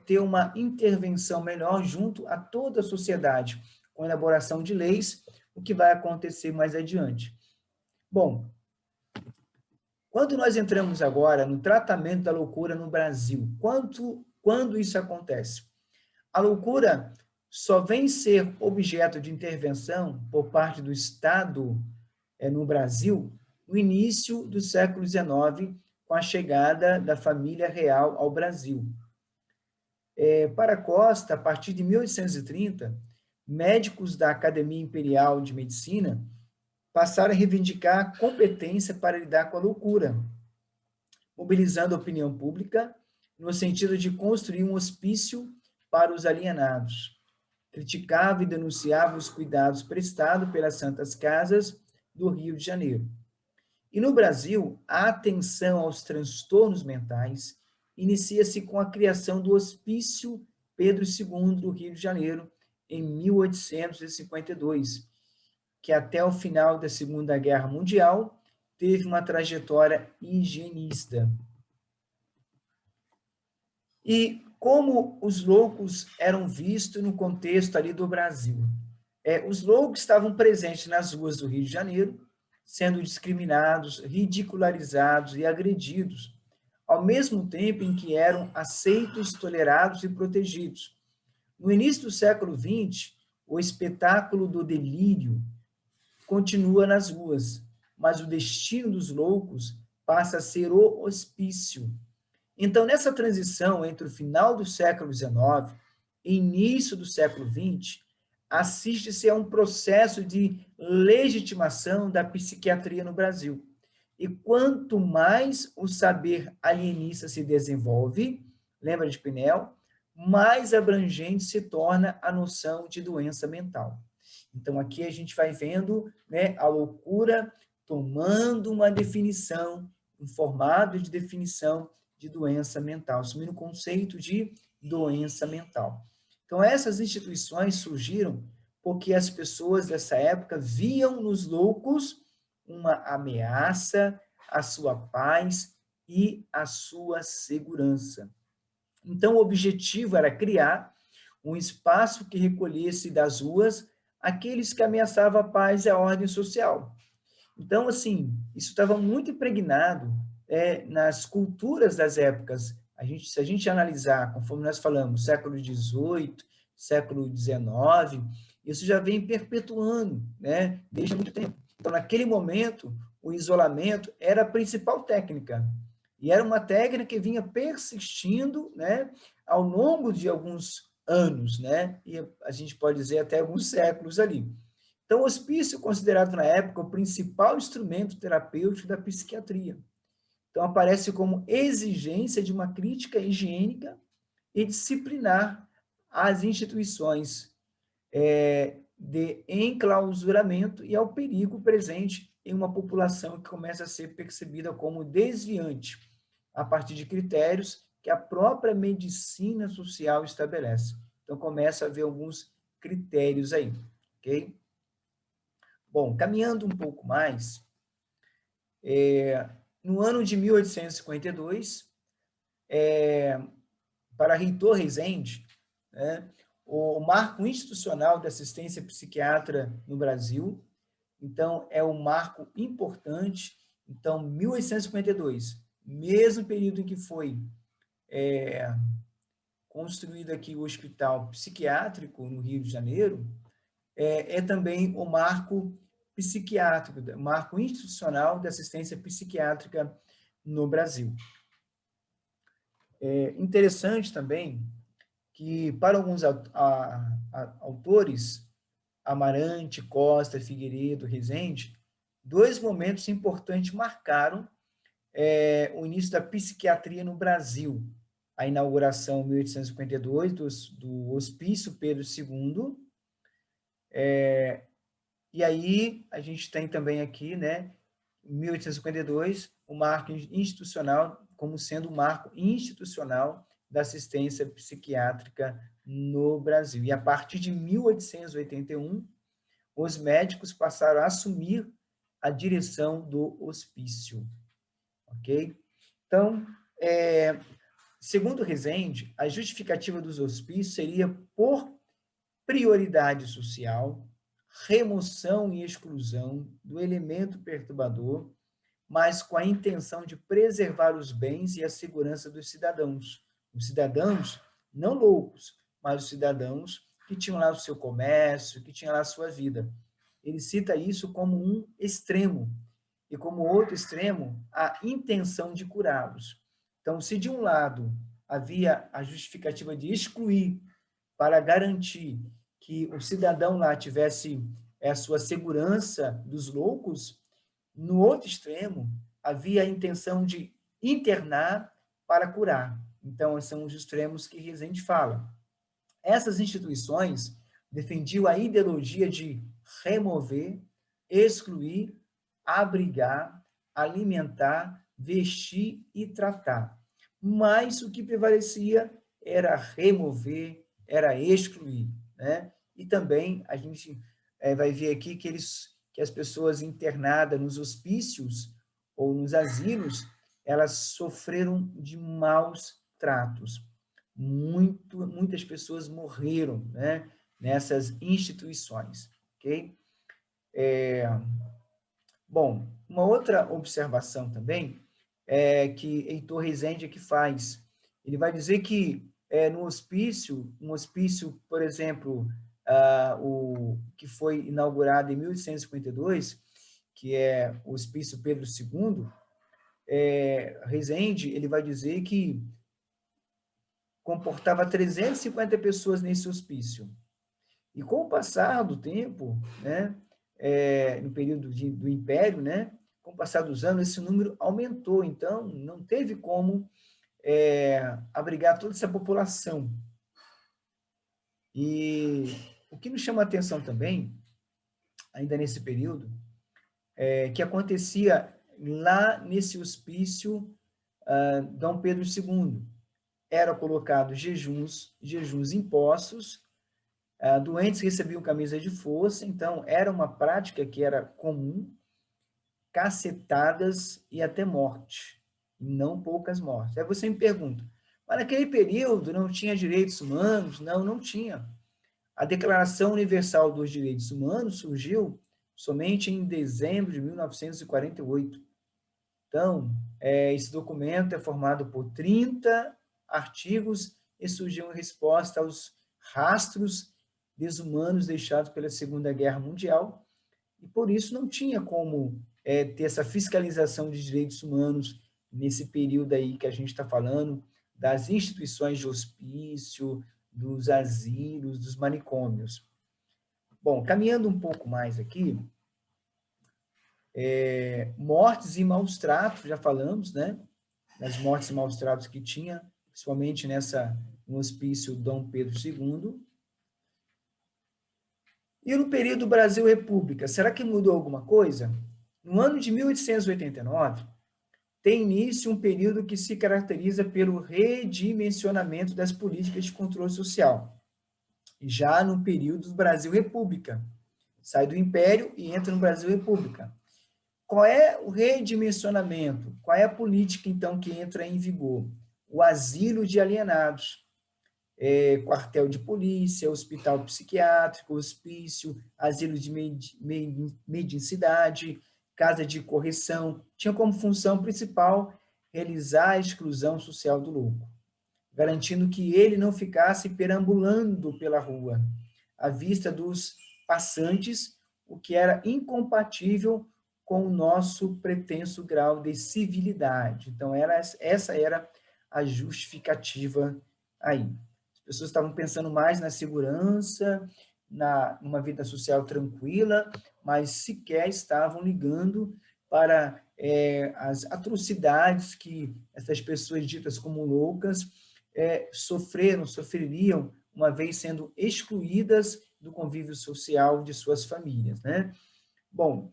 S1: ter uma intervenção melhor junto a toda a sociedade, com a elaboração de leis, o que vai acontecer mais adiante. Bom, quando nós entramos agora no tratamento da loucura no Brasil, quando isso acontece? A loucura só vem ser objeto de intervenção por parte do Estado no Brasil no início do século XIX, com a chegada da família real ao Brasil. Para Costa, a partir de 1830, médicos da Academia Imperial de Medicina passaram a reivindicar a competência para lidar com a loucura, mobilizando a opinião pública no sentido de construir um hospício para os alienados. Criticava e denunciava os cuidados prestados pelas Santas Casas do Rio de Janeiro. E no Brasil, a atenção aos transtornos mentais inicia-se com a criação do Hospício Pedro II do Rio de Janeiro, em 1852, que até o final da Segunda Guerra Mundial teve uma trajetória higienista. E como os loucos eram vistos no contexto ali do Brasil? Os loucos estavam presentes nas ruas do Rio de Janeiro, sendo discriminados, ridicularizados e agredidos, ao mesmo tempo em que eram aceitos, tolerados e protegidos. No início do século XX, o espetáculo do delírio continua nas ruas, mas o destino dos loucos passa a ser o hospício. Então, nessa transição entre o final do século XIX e início do século XX, assiste-se a um processo de legitimação da psiquiatria no Brasil. E quanto mais o saber alienista se desenvolve, lembra de Pinel, mais abrangente se torna a noção de doença mental. Então, aqui a gente vai vendo, né, a loucura tomando uma definição, um formato de definição de doença mental, assumindo o conceito de doença mental. Então, essas instituições surgiram porque as pessoas dessa época viam nos loucos uma ameaça à sua paz e à sua segurança. Então, o objetivo era criar um espaço que recolhesse das ruas aqueles que ameaçavam a paz e a ordem social. Então, assim, isso estava muito impregnado nas culturas das épocas. Se a gente analisar, conforme nós falamos, século XVIII, século XIX, isso já vem perpetuando, né, desde muito tempo. Então, naquele momento, o isolamento era a principal técnica. E era uma técnica que vinha persistindo, né, ao longo de alguns anos, né, e a gente pode dizer até alguns séculos ali. Então, o hospício, considerado na época o principal instrumento terapêutico da psiquiatria. Então, aparece como exigência de uma crítica higiênica e disciplinar às instituições de enclausuramento e ao perigo presente em uma população que começa a ser percebida como desviante, a partir de critérios que a própria medicina social estabelece. Então, começa a haver alguns critérios aí, ok? Bom, caminhando um pouco mais, no ano de 1852, para Heitor Rezende, né, o marco institucional da assistência psiquiatra no Brasil, então é um marco importante. Então, 1852, mesmo período em que foi construído aqui o Hospital Psiquiátrico no Rio de Janeiro, é também o marco psiquiátrico, o marco institucional da assistência psiquiátrica no Brasil. É interessante também que, para alguns autores, Amarante, Costa, Figueiredo, Rezende, dois momentos importantes marcaram o início da psiquiatria no Brasil. A inauguração, em 1852, do Hospício Pedro II, e aí a gente tem também aqui, né, em 1852, o marco institucional, como sendo o marco institucional da assistência psiquiátrica no Brasil. E a partir de 1881, os médicos passaram a assumir a direção do hospício. Ok? Então, segundo Rezende, a justificativa dos hospícios seria por prioridade social, remoção e exclusão do elemento perturbador, mas com a intenção de preservar os bens e a segurança dos cidadãos. Os cidadãos não loucos, mas os cidadãos que tinham lá o seu comércio, que tinham lá a sua vida. Ele cita isso como um extremo, e como outro extremo, a intenção de curá-los. Então, se de um lado havia a justificativa de excluir para garantir que o cidadão lá tivesse a sua segurança dos loucos, no outro extremo, havia a intenção de internar para curar. Então, são os extremos que Rezende fala. Essas instituições defendiam a ideologia de remover, excluir, abrigar, alimentar, vestir e tratar. Mas o que prevalecia era remover, era excluir, né? E também a gente vai ver aqui que as pessoas internadas nos hospícios ou nos asilos, elas sofreram de maus tratos. Muitas pessoas morreram, né, nessas instituições, ok? Bom, uma outra observação também que Heitor Rezende aqui faz. Ele vai dizer que no hospício, um hospício, por exemplo, o que foi inaugurado em 1852, que é o Hospício Pedro II, Rezende, ele vai dizer que comportava 350 pessoas nesse hospício. E com o passar do tempo, né, no período do Império, né, com o passar dos anos, esse número aumentou. Então, não teve como abrigar toda essa população. E o que nos chama a atenção também, ainda nesse período, que acontecia lá nesse hospício Dom Pedro II. Era colocado jejuns impostos, doentes recebiam camisa de força, então era uma prática que era comum, cacetadas e até morte, e não poucas mortes. Aí você me pergunta, mas naquele período não tinha direitos humanos? Não, não tinha. A Declaração Universal dos Direitos Humanos surgiu somente em dezembro de 1948. Então, esse documento é formado por 30 artigos e surgiu em resposta aos rastros desumanos deixados pela Segunda Guerra Mundial, e por isso não tinha como ter essa fiscalização de direitos humanos nesse período aí que a gente está falando, das instituições de hospício, dos asilos, dos manicômios. Bom, caminhando um pouco mais aqui, mortes e maus tratos, já falamos, né? Das mortes e maus tratos que tinha, principalmente no hospício Dom Pedro II. E no período Brasil-República, será que mudou alguma coisa? No ano de 1889, tem início um período que se caracteriza pelo redimensionamento das políticas de controle social. Já no período do Brasil-República, sai do Império e entra no Brasil-República. Qual é o redimensionamento? Qual é a política, então, que entra em vigor? O asilo de alienados, quartel de polícia, hospital psiquiátrico, hospício, asilo de mendicidade, casa de correção, tinha como função principal realizar a exclusão social do louco, garantindo que ele não ficasse perambulando pela rua, à vista dos passantes, o que era incompatível com o nosso pretenso grau de civilidade. Então, essa era a justificativa aí. As pessoas estavam pensando mais na segurança, numa vida social tranquila, mas sequer estavam ligando para as atrocidades que essas pessoas ditas como loucas sofreriam, uma vez sendo excluídas do convívio social de suas famílias, né? Bom,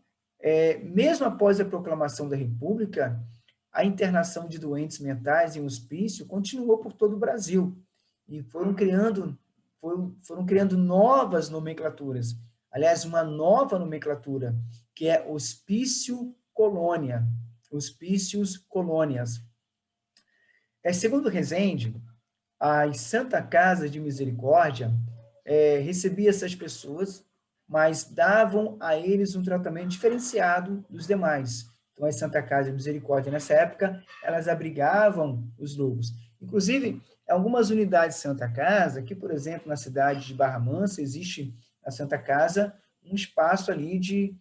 S1: mesmo após a proclamação da República, a internação de doentes mentais em hospício continuou por todo o Brasil, e foram criando novas nomenclaturas. Aliás, uma nova nomenclatura, que é hospício colônia, hospícios colônias. Segundo Rezende, a Santa Casa de Misericórdia recebia essas pessoas, mas davam a eles um tratamento diferenciado dos demais. Então, a Santa Casa de Misericórdia, nessa época, elas abrigavam os loucos. Inclusive, algumas unidades de Santa Casa, aqui, por exemplo, na cidade de Barra Mansa, existe na Santa Casa um espaço ali de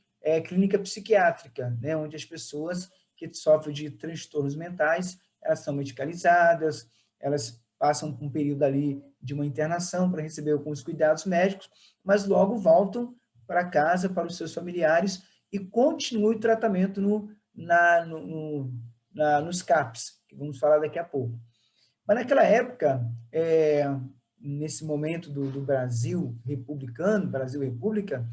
S1: clínica psiquiátrica, né, onde as pessoas que sofrem de transtornos mentais, elas são medicalizadas, elas passam por um período ali de uma internação para receber alguns cuidados médicos, mas logo voltam para casa, para os seus familiares, e continuam o tratamento nos CAPs, que vamos falar daqui a pouco. Mas naquela época, nesse momento do Brasil republicano, Brasil-República,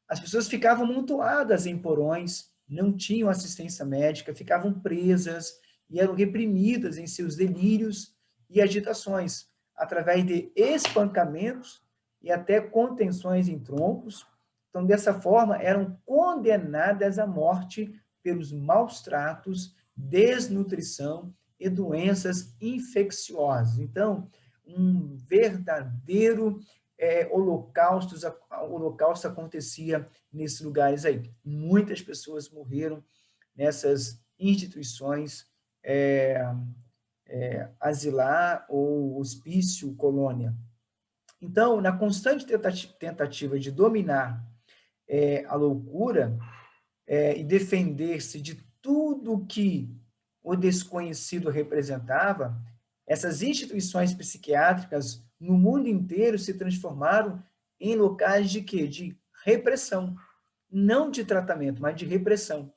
S1: as pessoas ficavam amontoadas em porões, não tinham assistência médica, ficavam presas e eram reprimidas em seus delírios e agitações, através de espancamentos e até contenções em troncos. Então, dessa forma, eram condenadas à morte pelos maus tratos, desnutrição e doenças infecciosas. Então, um verdadeiro holocausto acontecia nesses lugares aí. Muitas pessoas morreram nessas instituições asilar ou hospício, colônia. Então, na constante tentativa de dominar a loucura e defender-se de tudo que o desconhecido representava, essas instituições psiquiátricas no mundo inteiro se transformaram em locais de quê? De repressão. Não de tratamento, mas de repressão.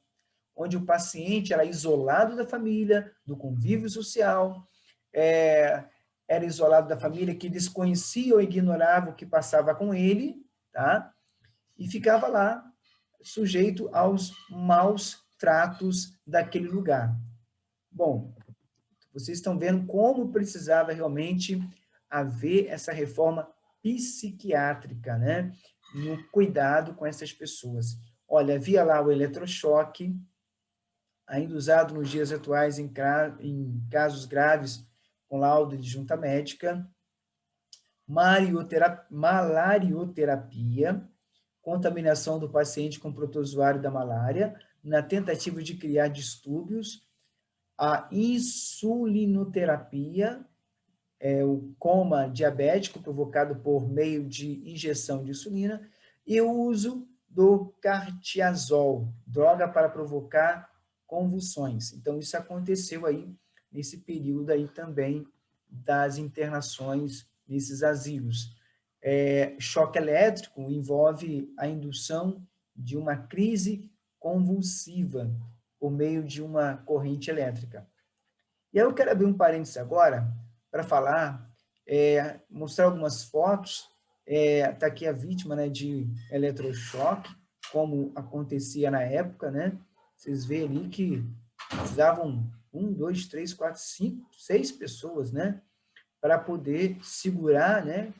S1: Onde o paciente era isolado da família, do convívio social, era isolado da família que desconhecia ou ignorava o que passava com ele, tá? E ficava lá, sujeito aos maus tratos daquele lugar. Bom, vocês estão vendo como precisava realmente haver essa reforma psiquiátrica, né? No cuidado com essas pessoas. Olha, havia lá o eletrochoque, ainda usado nos dias atuais em casos graves com laudo de junta médica, malarioterapia, contaminação do paciente com protozoário da malária, na tentativa de criar distúrbios, a insulinoterapia, o coma diabético provocado por meio de injeção de insulina, e o uso do cartiazol, droga para provocar convulsões. Então, isso aconteceu aí nesse período aí também das internações nesses asilos. Choque elétrico envolve a indução de uma crise convulsiva por meio de uma corrente elétrica. E aí eu quero abrir um parênteses agora para falar, mostrar algumas fotos. Está aqui a vítima, né, de eletrochoque, como acontecia na época, né? Vocês veem ali que precisavam 1, 2, 3, 4, 5, 6 pessoas, né? Para poder segurar, né?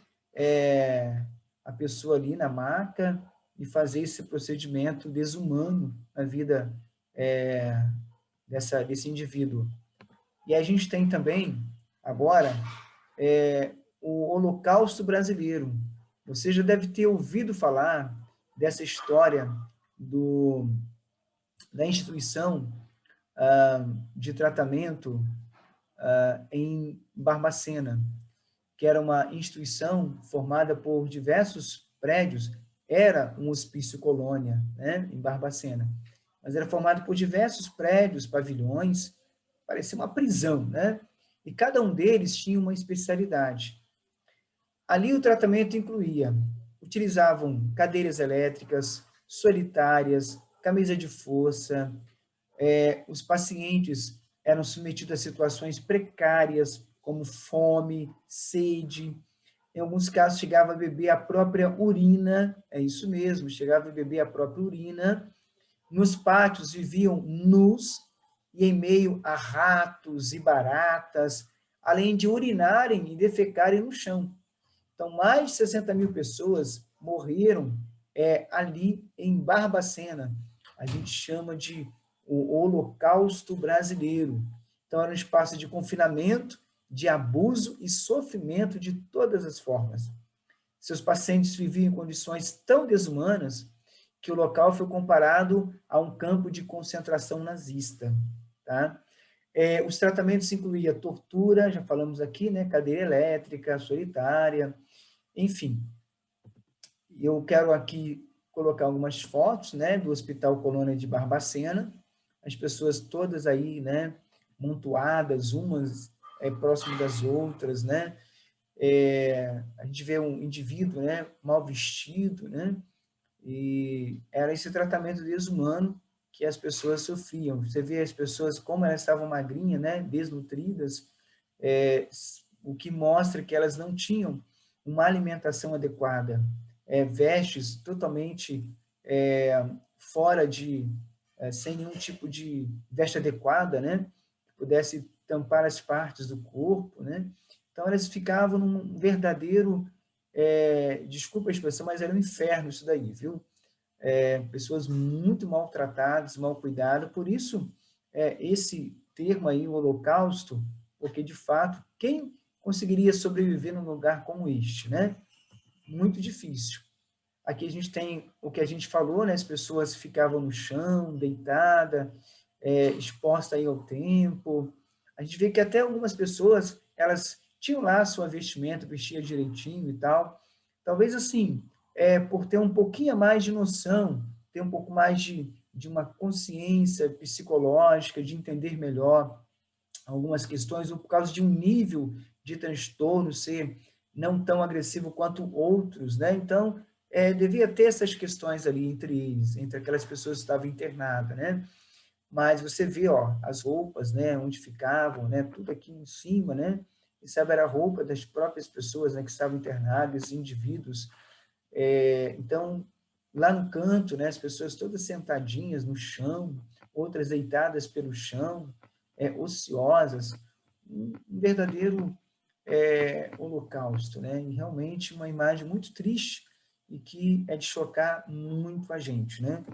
S1: A pessoa ali na maca e fazer esse procedimento desumano na vida desse indivíduo. E a gente tem também, agora, o Holocausto Brasileiro. Você já deve ter ouvido falar dessa história da instituição de tratamento em Barbacena, que era uma instituição formada por diversos prédios, era um hospício colônia, né, em Barbacena, mas era formado por diversos prédios, pavilhões, parecia uma prisão, né? E cada um deles tinha uma especialidade. Ali o tratamento incluía, utilizavam cadeiras elétricas, solitárias, camisa de força, os pacientes eram submetidos a situações precárias, como fome, sede. Em alguns casos, chegava a beber a própria urina, é isso mesmo, chegava a beber a própria urina. Nos pátios viviam nus e em meio a ratos e baratas, além de urinarem e defecarem no chão. Então, mais de 60 mil pessoas morreram ali em Barbacena. A gente chama de o Holocausto Brasileiro. Então, era um espaço de confinamento, de abuso e sofrimento de todas as formas. Seus pacientes viviam em condições tão desumanas que o local foi comparado a um campo de concentração nazista. Tá? Os tratamentos incluíam tortura, já falamos aqui, né? Cadeira elétrica, solitária, enfim. Eu quero aqui colocar algumas fotos, né, do Hospital Colônia de Barbacena, as pessoas todas aí, né, montuadas, umas próximo das outras, né, a gente vê um indivíduo, né, mal vestido, né, e era esse tratamento desumano que as pessoas sofriam. Você vê as pessoas, como elas estavam magrinhas, né, desnutridas, o que mostra que elas não tinham uma alimentação adequada, vestes totalmente fora de, sem nenhum tipo de veste adequada, né, que pudesse tampar as partes do corpo, né, então elas ficavam num verdadeiro, desculpa a expressão, mas era um inferno isso daí, viu? Pessoas muito maltratadas, mal cuidadas, por isso esse termo aí, o holocausto, porque de fato, quem conseguiria sobreviver num lugar como este, né? Muito difícil. Aqui a gente tem o que a gente falou, né? As pessoas ficavam no chão, deitada, exposta aí ao tempo, a gente vê que até algumas pessoas, elas tinham lá a sua vestimenta, vestia direitinho e tal. Talvez assim, por ter um pouquinho mais de noção, ter um pouco mais de uma consciência psicológica, de entender melhor algumas questões, ou por causa de um nível de transtorno ser não tão agressivo quanto outros, né? Então, devia ter essas questões ali entre eles, entre aquelas pessoas que estavam internadas, né? Mas você vê, ó, as roupas, né, onde ficavam, né, tudo aqui em cima, né? E sabe, era a roupa das próprias pessoas, né, que estavam internadas, indivíduos. Então, lá no canto, né, as pessoas todas sentadinhas no chão, outras deitadas pelo chão, ociosas, um verdadeiro holocausto, né? E realmente uma imagem muito triste e que é de chocar muito a gente, né?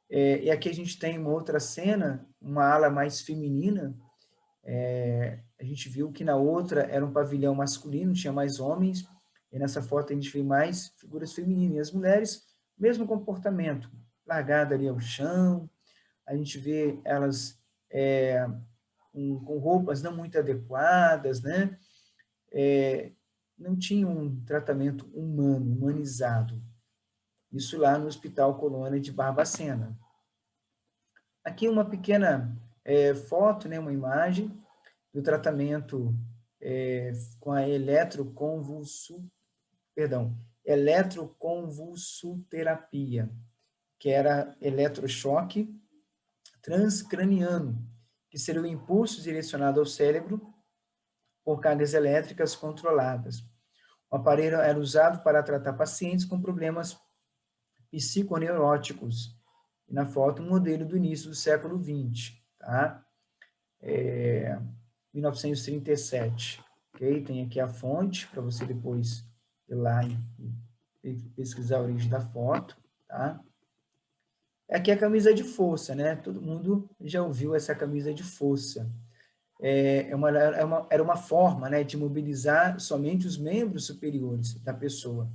S1: E aqui a gente tem uma outra cena, uma ala mais feminina. A gente viu que na outra era um pavilhão masculino, tinha mais homens, e nessa foto a gente vê mais figuras femininas. E as mulheres, mesmo comportamento, largada ali ao chão, a gente vê elas com roupas não muito adequadas, né? Não tinham um tratamento humano, humanizado. Isso lá no Hospital Colônia de Barbacena. Aqui uma pequena foto, né, uma imagem do tratamento com a eletroconvulsoterapia, que era eletrochoque transcraniano, que seria o impulso direcionado ao cérebro por cargas elétricas controladas. O aparelho era usado para tratar pacientes com problemas psiconeuróticos. E na foto, um modelo do início do século XX, tá? 1937. Ok? Tem aqui a fonte, para você depois ir lá e pesquisar a origem da foto, tá? Aqui é a camisa de força, né? Todo mundo já ouviu essa camisa de força. Era uma forma, né, de mobilizar somente os membros superiores da pessoa.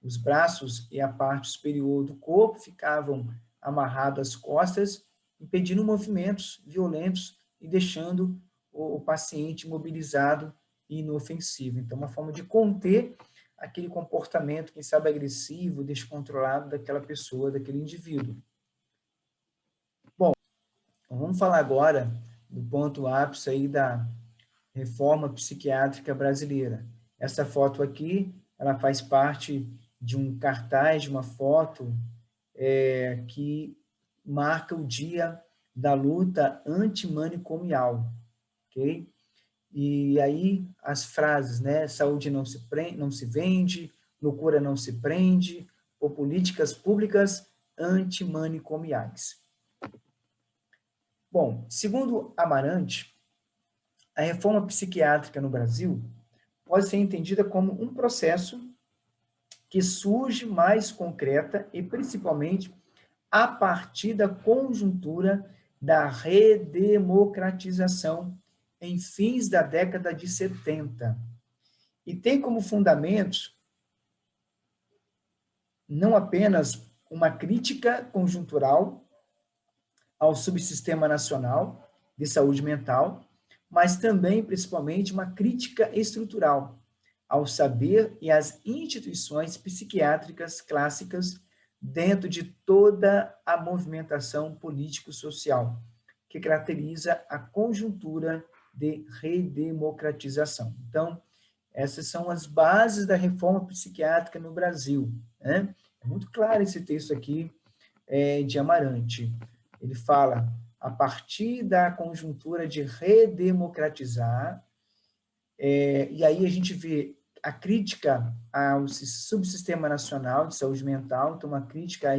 S1: Os braços e a parte superior do corpo ficavam amarrados às costas, impedindo movimentos violentos e deixando o paciente imobilizado e inofensivo. Então, uma forma de conter aquele comportamento, quem sabe, agressivo, descontrolado daquela pessoa, daquele indivíduo. Bom, vamos falar agora do ponto ápice aí da reforma psiquiátrica brasileira. Essa foto aqui, ela faz parte de um cartaz, de uma foto que marca o dia da luta antimanicomial, ok? E aí as frases, né? Saúde não se vende, loucura não se prende, ou políticas públicas antimanicomiais. Bom, segundo Amarante, a reforma psiquiátrica no Brasil pode ser entendida como um processo que surge mais concreta e principalmente a partir da conjuntura da redemocratização em fins da década de 70. E tem como fundamentos não apenas uma crítica conjuntural ao subsistema nacional de saúde mental, mas também, principalmente, uma crítica estrutural ao saber e às instituições psiquiátricas clássicas dentro de toda a movimentação político-social que caracteriza a conjuntura de redemocratização. Então, essas são as bases da reforma psiquiátrica no Brasil, né? É muito claro esse texto aqui de Amarante. Ele fala, a partir da conjuntura de redemocratizar, e aí a gente vê a crítica ao subsistema nacional de saúde mental, então uma crítica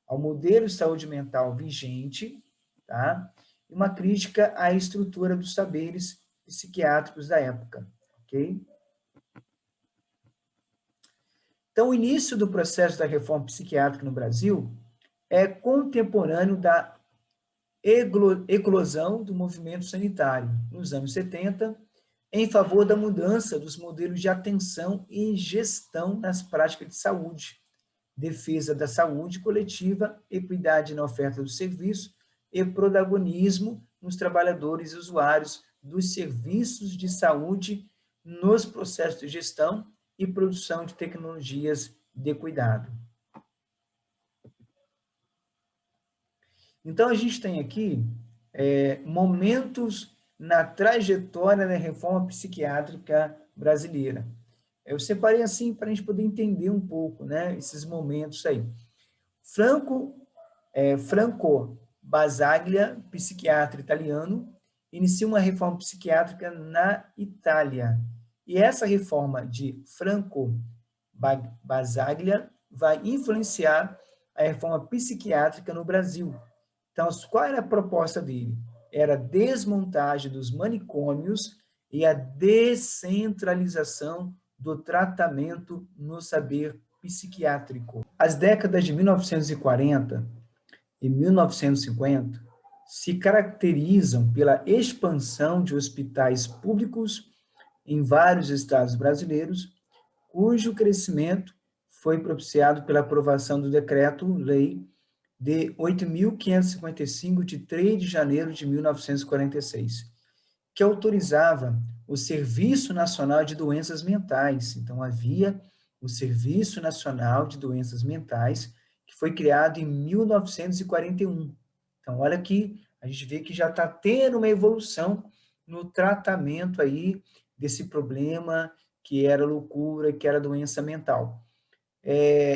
S1: ao modelo de saúde mental vigente, tá? E uma crítica à estrutura dos saberes psiquiátricos da época, ok? Então, o início do processo da reforma psiquiátrica no Brasil é contemporâneo da eclosão do movimento sanitário, nos anos 70, em favor da mudança dos modelos de atenção e gestão nas práticas de saúde, defesa da saúde coletiva, equidade na oferta do serviço e protagonismo nos trabalhadores e usuários dos serviços de saúde nos processos de gestão e produção de tecnologias de cuidado. Então, a gente tem aqui momentos na trajetória da reforma psiquiátrica brasileira. Eu separei assim para a gente poder entender um pouco, né, esses momentos aí. Franco Basaglia, psiquiatra italiano, inicia uma reforma psiquiátrica na Itália. E essa reforma de Franco Basaglia vai influenciar a reforma psiquiátrica no Brasil. Então, qual era a proposta dele? Era a desmontagem dos manicômios e a descentralização do tratamento no saber psiquiátrico. As décadas de 1940 e 1950 se caracterizam pela expansão de hospitais públicos em vários estados brasileiros, cujo crescimento foi propiciado pela aprovação do Decreto-Lei de 8.555, de 3 de janeiro de 1946, que autorizava o Serviço Nacional de Doenças Mentais. Então, havia o Serviço Nacional de Doenças Mentais, que foi criado em 1941. Então, olha aqui, a gente vê que já está tendo uma evolução no tratamento aí desse problema que era loucura, que era doença mental.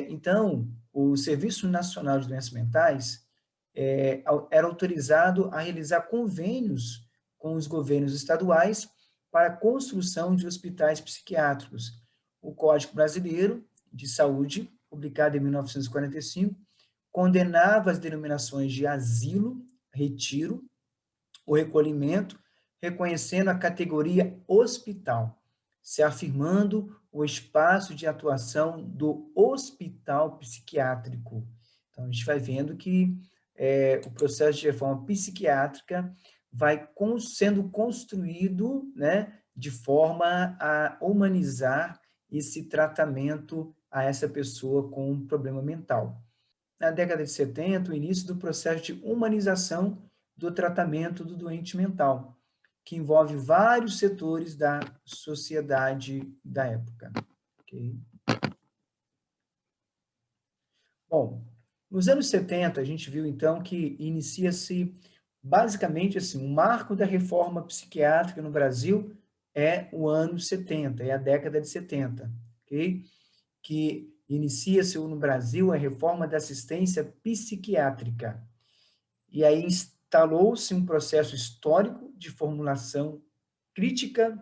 S1: Então, o Serviço Nacional de Doenças Mentais era autorizado a realizar convênios com os governos estaduais para a construção de hospitais psiquiátricos. O Código Brasileiro de Saúde, publicado em 1945, condenava as denominações de asilo, retiro ou recolhimento, reconhecendo a categoria hospital, se afirmando o espaço de atuação do hospital psiquiátrico. Então, a gente vai vendo que o processo de reforma psiquiátrica vai sendo construído, né, de forma a humanizar esse tratamento a essa pessoa com um problema mental. Na década de 70, o início do processo de humanização do tratamento do doente mental, que envolve vários setores da sociedade da época. Okay? Bom, nos anos 70, a gente viu, então, que inicia-se, basicamente, assim, o marco da reforma psiquiátrica no Brasil é o ano 70, é a década de 70, ok? Que inicia-se no Brasil a reforma da assistência psiquiátrica. E aí instalou-se um processo histórico de formulação crítica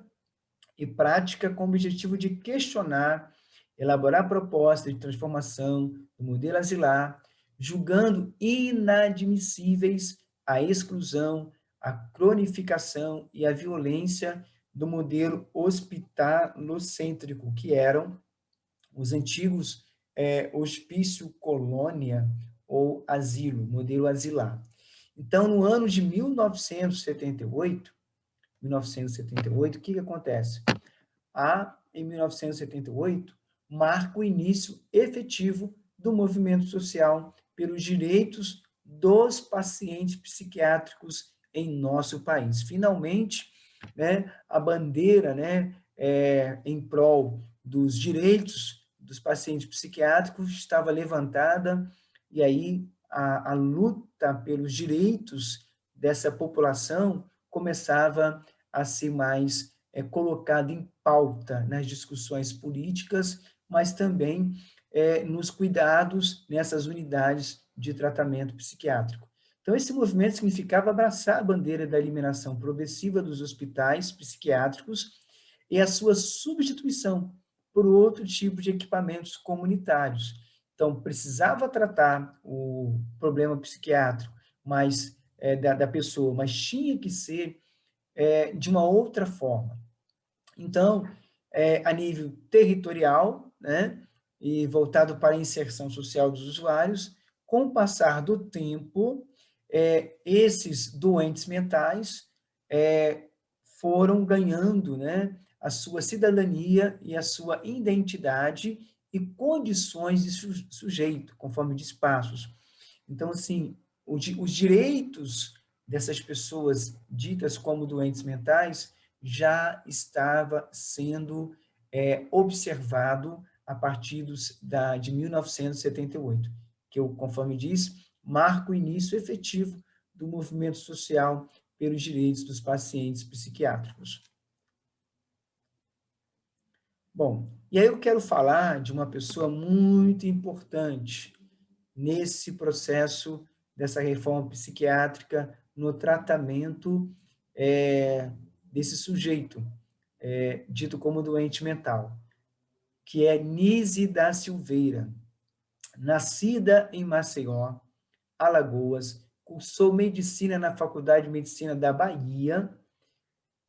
S1: e prática com o objetivo de questionar, elaborar propostas de transformação do modelo asilar, julgando inadmissíveis a exclusão, a cronificação e a violência do modelo hospitalocêntrico, que eram os antigos hospício colônia ou asilo, modelo asilar. Então, no ano de 1978, o que acontece? Em 1978, marca o início efetivo do movimento social pelos direitos dos pacientes psiquiátricos em nosso país. Finalmente, né, a bandeira, né, em prol dos direitos dos pacientes psiquiátricos estava levantada, e aí a luta pelos direitos dessa população começava a ser mais colocada em pauta nas discussões políticas, mas também nos cuidados nessas unidades de tratamento psiquiátrico. Então, esse movimento significava abraçar a bandeira da eliminação progressiva dos hospitais psiquiátricos e a sua substituição por outro tipo de equipamentos comunitários. Então, precisava tratar o problema psiquiátrico da pessoa, mas tinha que ser de uma outra forma. Então, a nível territorial, né, e voltado para a inserção social dos usuários, com o passar do tempo, esses doentes mentais foram ganhando, né, a sua cidadania e a sua identidade e condições de sujeito, conforme de espaços. Então, assim, os direitos dessas pessoas ditas como doentes mentais já estava sendo observado a partir de 1978, que eu, conforme disse, marca o início efetivo do movimento social pelos direitos dos pacientes psiquiátricos. Bom, e aí eu quero falar de uma pessoa muito importante nesse processo dessa reforma psiquiátrica no tratamento desse sujeito, dito como doente mental, que é Nise da Silveira. Nascida em Maceió, Alagoas, cursou medicina na Faculdade de Medicina da Bahia.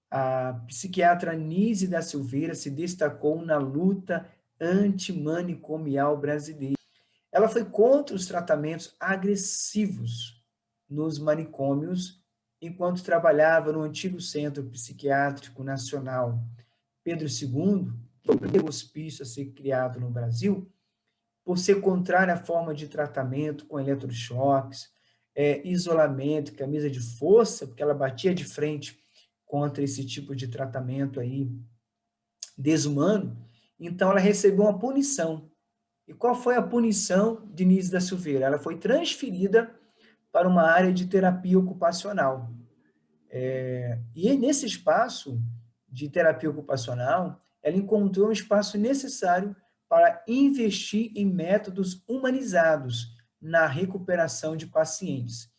S1: A psiquiatra Nise da Silveira se destacou na luta antimanicomial brasileira. Ela foi contra os tratamentos agressivos nos manicômios, enquanto trabalhava no antigo Centro Psiquiátrico Nacional Pedro II, que foi o primeiro hospício a ser criado no Brasil, por ser contrária à forma de tratamento com eletrochoques, isolamento, camisa de força, porque ela batia de frente contra esse tipo de tratamento aí desumano. Então, ela recebeu uma punição. E qual foi a punição de Nise da Silveira? Ela foi transferida para uma área de terapia ocupacional. E nesse espaço de terapia ocupacional, ela encontrou um espaço necessário para investir em métodos humanizados na recuperação de pacientes.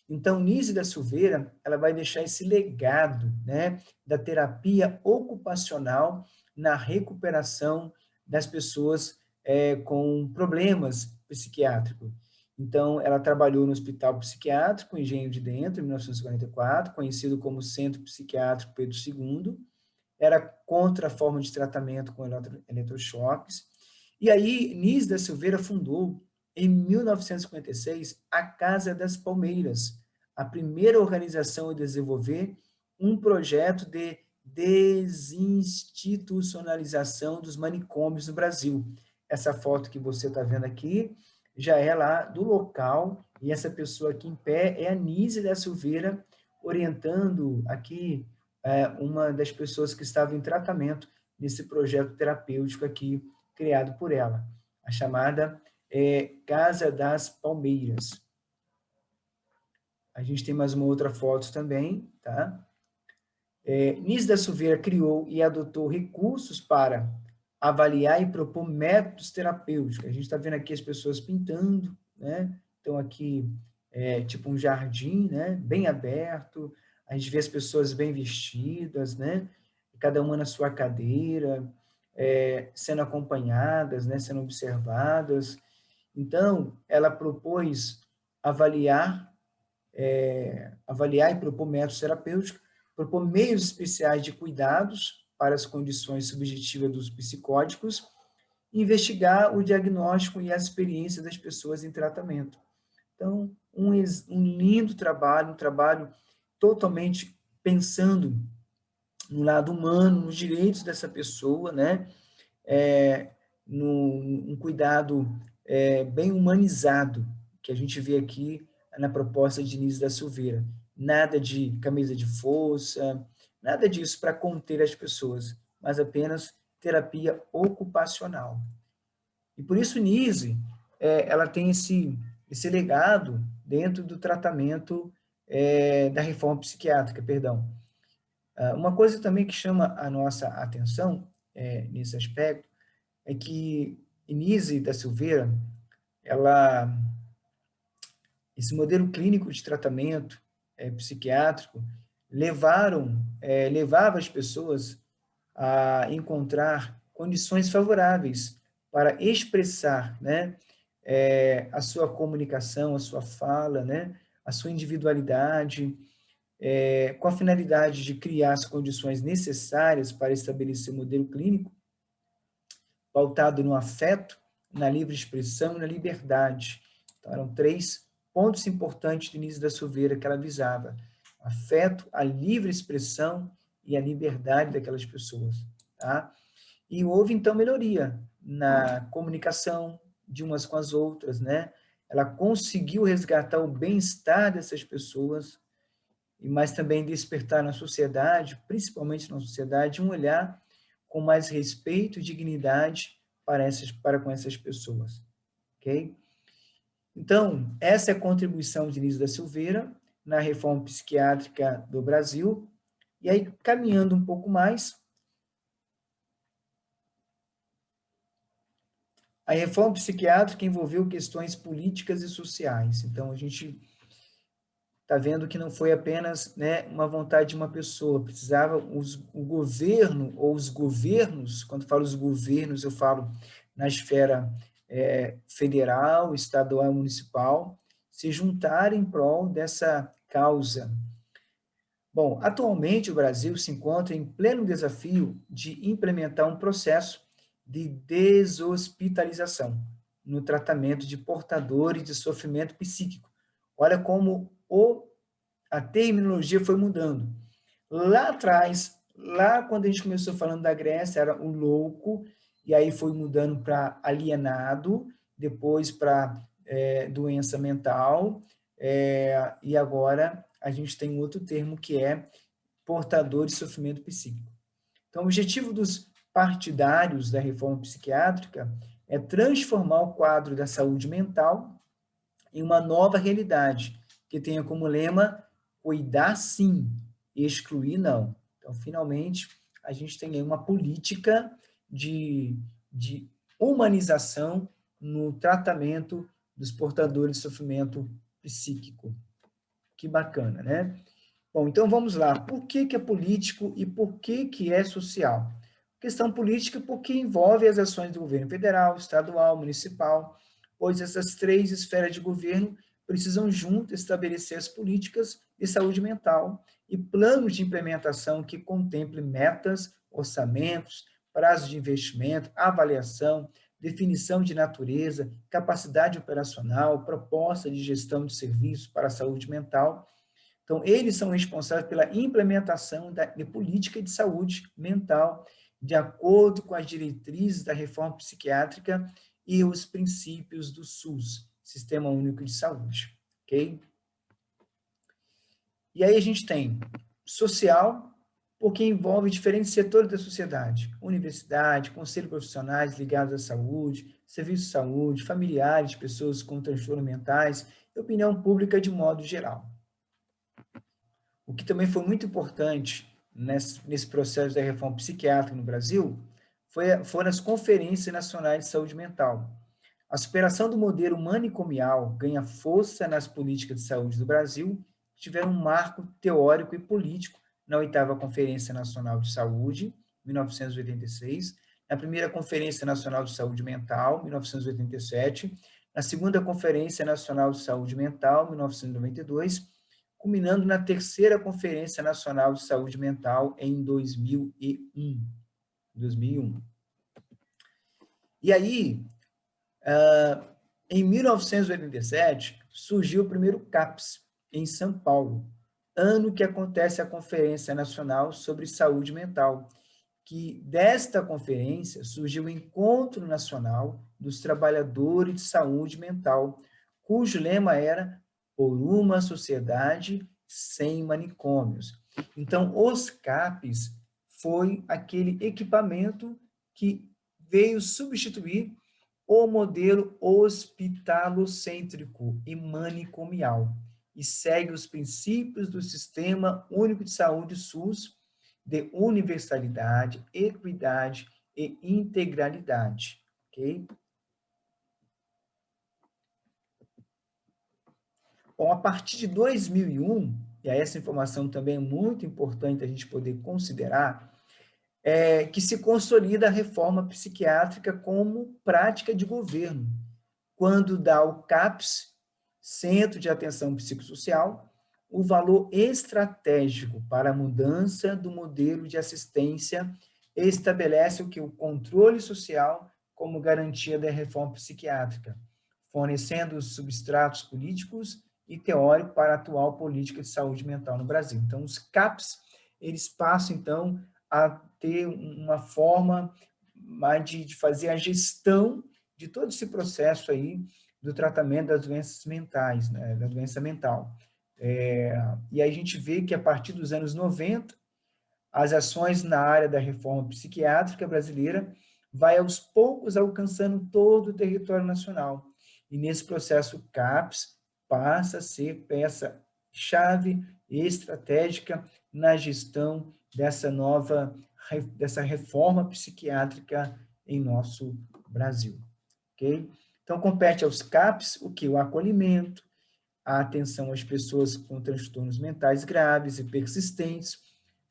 S1: Então, Nise da Silveira, ela vai deixar esse legado, né, da terapia ocupacional na recuperação das pessoas com problemas psiquiátricos. Então, ela trabalhou no Hospital Psiquiátrico Engenho de Dentro, em 1944, conhecido como Centro Psiquiátrico Pedro II. Era contra a forma de tratamento com eletrochoques. E aí, Nise da Silveira fundou, em 1956, a Casa das Palmeiras, a primeira organização a desenvolver um projeto de desinstitucionalização dos manicômios no Brasil. Essa foto que você está vendo aqui já é lá do local, e essa pessoa aqui em pé é a Nise da Silveira, orientando aqui uma das pessoas que estava em tratamento nesse projeto terapêutico aqui, criado por ela, a chamada Casa das Palmeiras. A gente tem mais uma outra foto também, tá? Nise da Silveira criou e adotou recursos para avaliar e propor métodos terapêuticos. A gente está vendo aqui as pessoas pintando, né? Então, aqui tipo um jardim, né? Bem aberto. A gente vê as pessoas bem vestidas, né? Cada uma na sua cadeira, sendo acompanhadas, né? Sendo observadas. Então, ela propôs avaliar e propor métodos terapêuticos, propor meios especiais de cuidados para as condições subjetivas dos psicóticos, investigar o diagnóstico e a experiência das pessoas em tratamento. Então, um lindo trabalho, um trabalho totalmente pensando no lado humano, nos direitos dessa pessoa, né? Um cuidado bem humanizado, que a gente vê aqui na proposta de Nise da Silveira. Nada de camisa de força, nada disso para conter as pessoas, mas apenas terapia ocupacional. E por isso Nise, ela tem esse legado dentro do tratamento da reforma psiquiátrica, perdão. Uma coisa também que chama a nossa atenção nesse aspecto é que Nise da Silveira, esse modelo clínico de tratamento psiquiátrico levava as pessoas a encontrar condições favoráveis para expressar, né, a sua comunicação, a sua fala, né, a sua individualidade, com a finalidade de criar as condições necessárias para estabelecer um modelo clínico pautado no afeto, na livre expressão e na liberdade. Então, eram 3 pontos importantes de Nise da Silveira que ela visava: afeto, a livre expressão e a liberdade daquelas pessoas. Tá? E houve, então, melhoria na comunicação de umas com as outras, né? Ela conseguiu resgatar o bem-estar dessas pessoas mas também despertar na sociedade, principalmente na sociedade, um olhar com mais respeito e dignidade para com essas pessoas, ok? Então, essa é a contribuição de Nísio da Silveira na reforma psiquiátrica do Brasil. E aí, caminhando um pouco mais, a reforma psiquiátrica envolveu questões políticas e sociais. Então, a gente está vendo que não foi apenas, né, uma vontade de uma pessoa, precisava o governo ou os governos, quando falo os governos, eu falo na esfera federal, estadual e municipal, se juntarem em prol dessa causa. Bom, atualmente o Brasil se encontra em pleno desafio de implementar um processo de deshospitalização no tratamento de portadores de sofrimento psíquico. Olha como a terminologia foi mudando. Lá atrás, lá quando a gente começou falando da Grécia, era o louco, e aí foi mudando para alienado, depois para doença mental, e agora a gente tem outro termo que é portador de sofrimento psíquico. Então, o objetivo dos partidários da reforma psiquiátrica é transformar o quadro da saúde mental em uma nova realidade, que tenha como lema cuidar sim, excluir não. Então, finalmente, a gente tem aí uma política de humanização no tratamento dos portadores de sofrimento psíquico. Que bacana, né? Bom, então vamos lá. Por que é político e por que é social? Questão política porque envolve as ações do governo federal, estadual, municipal, pois essas três esferas de governo precisam juntas estabelecer as políticas de saúde mental e planos de implementação que contemplem metas, orçamentos, prazos de investimento, avaliação, definição de natureza, capacidade operacional, proposta de gestão de serviços para a saúde mental. Então, eles são responsáveis pela implementação de política de saúde mental, de acordo com as diretrizes da reforma psiquiátrica e os princípios do SUS, Sistema Único de Saúde, ok? E aí a gente tem social, porque envolve diferentes setores da sociedade, universidade, conselho profissionais ligados à saúde, serviço de saúde, familiares de pessoas com transtornos mentais e opinião pública de modo geral. O que também foi muito importante nesse processo da reforma psiquiátrica no Brasil foram as conferências nacionais de saúde mental. A superação do modelo manicomial ganha força nas políticas de saúde do Brasil, que tiveram um marco teórico e político na 8ª Conferência Nacional de Saúde, 1986, na primeira Conferência Nacional de Saúde Mental, 1987, na segunda Conferência Nacional de Saúde Mental, 1992, culminando na terceira Conferência Nacional de Saúde Mental em 2001. E aí, em 1987, surgiu o primeiro CAPS, em São Paulo, ano que acontece a Conferência Nacional sobre Saúde Mental, que desta conferência surgiu o Encontro Nacional dos Trabalhadores de Saúde Mental, cujo lema era por uma sociedade sem manicômios. Então, os CAPs foi aquele equipamento que veio substituir o modelo hospitalocêntrico e manicomial e segue os princípios do Sistema Único de Saúde SUS de universalidade, equidade e integralidade, ok? Bom, a partir de 2001, e essa informação também é muito importante a gente poder considerar, que se consolida a reforma psiquiátrica como prática de governo, quando dá ao CAPS, Centro de Atenção Psicossocial, o valor estratégico para a mudança do modelo de assistência e estabelece o controle social como garantia da reforma psiquiátrica, fornecendo os substratos políticos e teóricos para a atual política de saúde mental no Brasil. Então, os CAPs, eles passam, então, a ter uma forma de fazer a gestão de todo esse processo aí do tratamento das doenças mentais, né, da doença mental. E aí a gente vê que a partir dos anos 90, as ações na área da reforma psiquiátrica brasileira vai aos poucos alcançando todo o território nacional. E nesse processo, o CAPS passa a ser peça-chave estratégica na gestão dessa reforma psiquiátrica em nosso Brasil. Okay? Então, compete aos CAPS o que? O acolhimento, a atenção às pessoas com transtornos mentais graves e persistentes,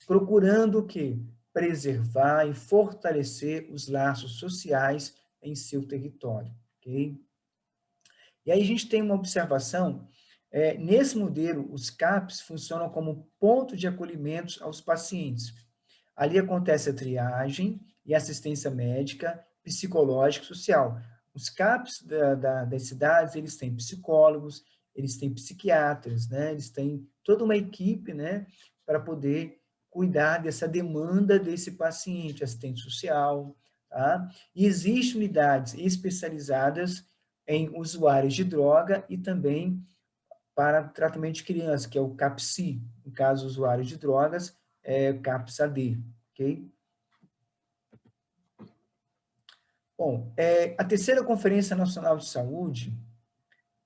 S1: procurando o quê? Preservar e fortalecer os laços sociais em seu território. Okay? E aí a gente tem uma observação, nesse modelo, os CAPs funcionam como ponto de acolhimento aos pacientes. Ali acontece a triagem e assistência médica, psicológica e social. Os CAPs das cidades, eles têm psicólogos, eles têm psiquiatras, né? Eles têm toda uma equipe, né, para poder cuidar dessa demanda desse paciente, assistente social, tá? E existem unidades especializadas em usuários de droga e também para tratamento de criança, que é o CAPSI, no caso, usuários de drogas, é CAPS-AD, ok? Bom, a terceira Conferência Nacional de Saúde,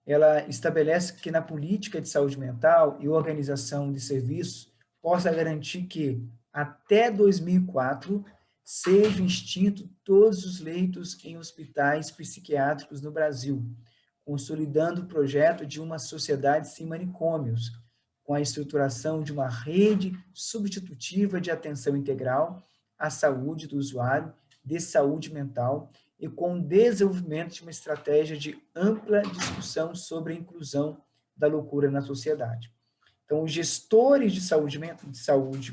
S1: ela estabelece que na política de saúde mental e organização de serviços possa garantir que, até 2004, sejam extintos todos os leitos em hospitais psiquiátricos no Brasil, consolidando o projeto de uma sociedade sem manicômios, com a estruturação de uma rede substitutiva de atenção integral à saúde do usuário, de saúde mental, e com o desenvolvimento de uma estratégia de ampla discussão sobre a inclusão da loucura na sociedade. Então, os gestores de saúde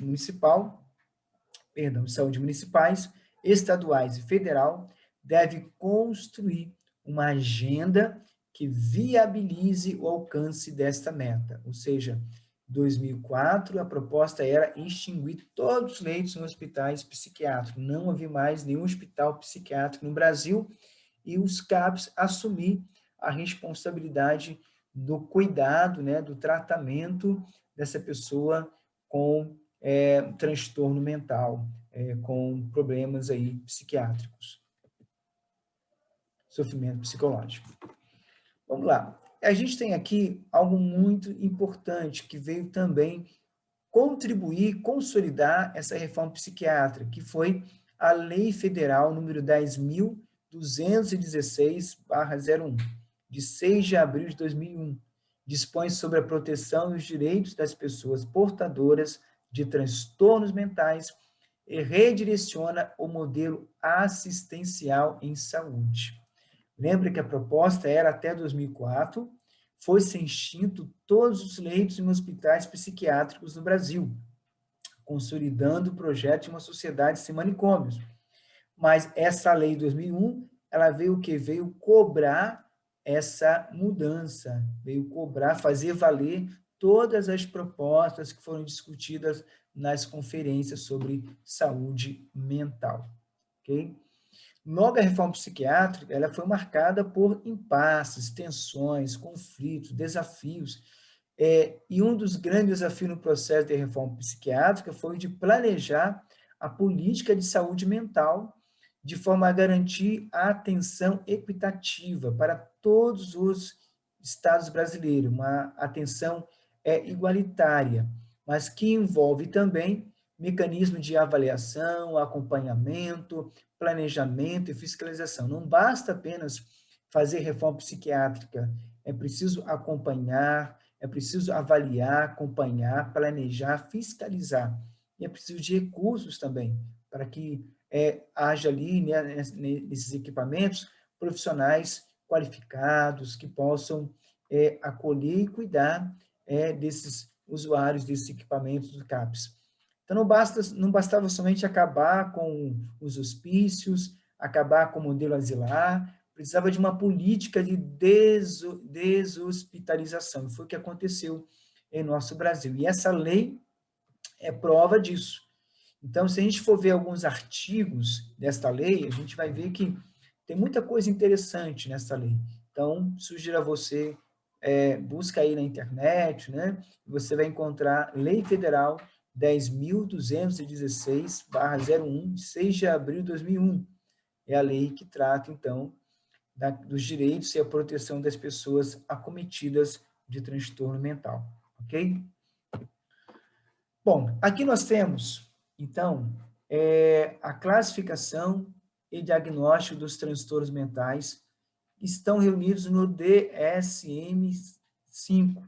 S1: municipais, estaduais e federal, devem construir uma agenda que viabilize o alcance desta meta, ou seja, 2004, a proposta era extinguir todos os leitos em hospitais psiquiátricos. Não havia mais nenhum hospital psiquiátrico no Brasil e os CAPs assumir a responsabilidade do cuidado, né, do tratamento dessa pessoa com transtorno mental, com problemas aí psiquiátricos, sofrimento psicológico. Vamos lá. A gente tem aqui algo muito importante que veio também contribuir, consolidar essa reforma psiquiátrica, que foi a Lei Federal número 10.216/01, de 6 de abril de 2001, dispõe sobre a proteção e os direitos das pessoas portadoras de transtornos mentais e redireciona o modelo assistencial em saúde. Lembra que a proposta era até 2004, fosse extinto todos os leitos em hospitais psiquiátricos no Brasil, consolidando o projeto de uma sociedade sem manicômios. Mas essa lei de 2001, ela veio o quê? Veio cobrar essa mudança, veio cobrar, fazer valer todas as propostas que foram discutidas nas conferências sobre saúde mental, ok? Logo, a reforma psiquiátrica ela foi marcada por impasses, tensões, conflitos, desafios. E um dos grandes desafios no processo de reforma psiquiátrica foi de planejar a política de saúde mental de forma a garantir a atenção equitativa para todos os estados brasileiros, uma atenção igualitária, mas que envolve também mecanismo de avaliação, acompanhamento, planejamento e fiscalização. Não basta apenas fazer reforma psiquiátrica, é preciso acompanhar, é preciso avaliar, acompanhar, planejar, fiscalizar. E é preciso de recursos também, para que haja ali, né, nesses equipamentos, profissionais qualificados que possam acolher e cuidar desses usuários desses equipamentos do CAPS. Então, não bastava somente acabar com os hospícios, acabar com o modelo asilar, precisava de uma política de deshospitalização. Foi o que aconteceu em nosso Brasil. E essa lei é prova disso. Então, se a gente for ver alguns artigos desta lei, a gente vai ver que tem muita coisa interessante nessa lei. Então, sugiro a você busca aí na internet, né? Você vai encontrar Lei Federal 10.216/01, de 6 de abril de 2001. É a lei que trata, então, dos direitos e a proteção das pessoas acometidas de transtorno mental, ok? Bom, aqui nós temos, então, a classificação e diagnóstico dos transtornos mentais estão reunidos no DSM-5,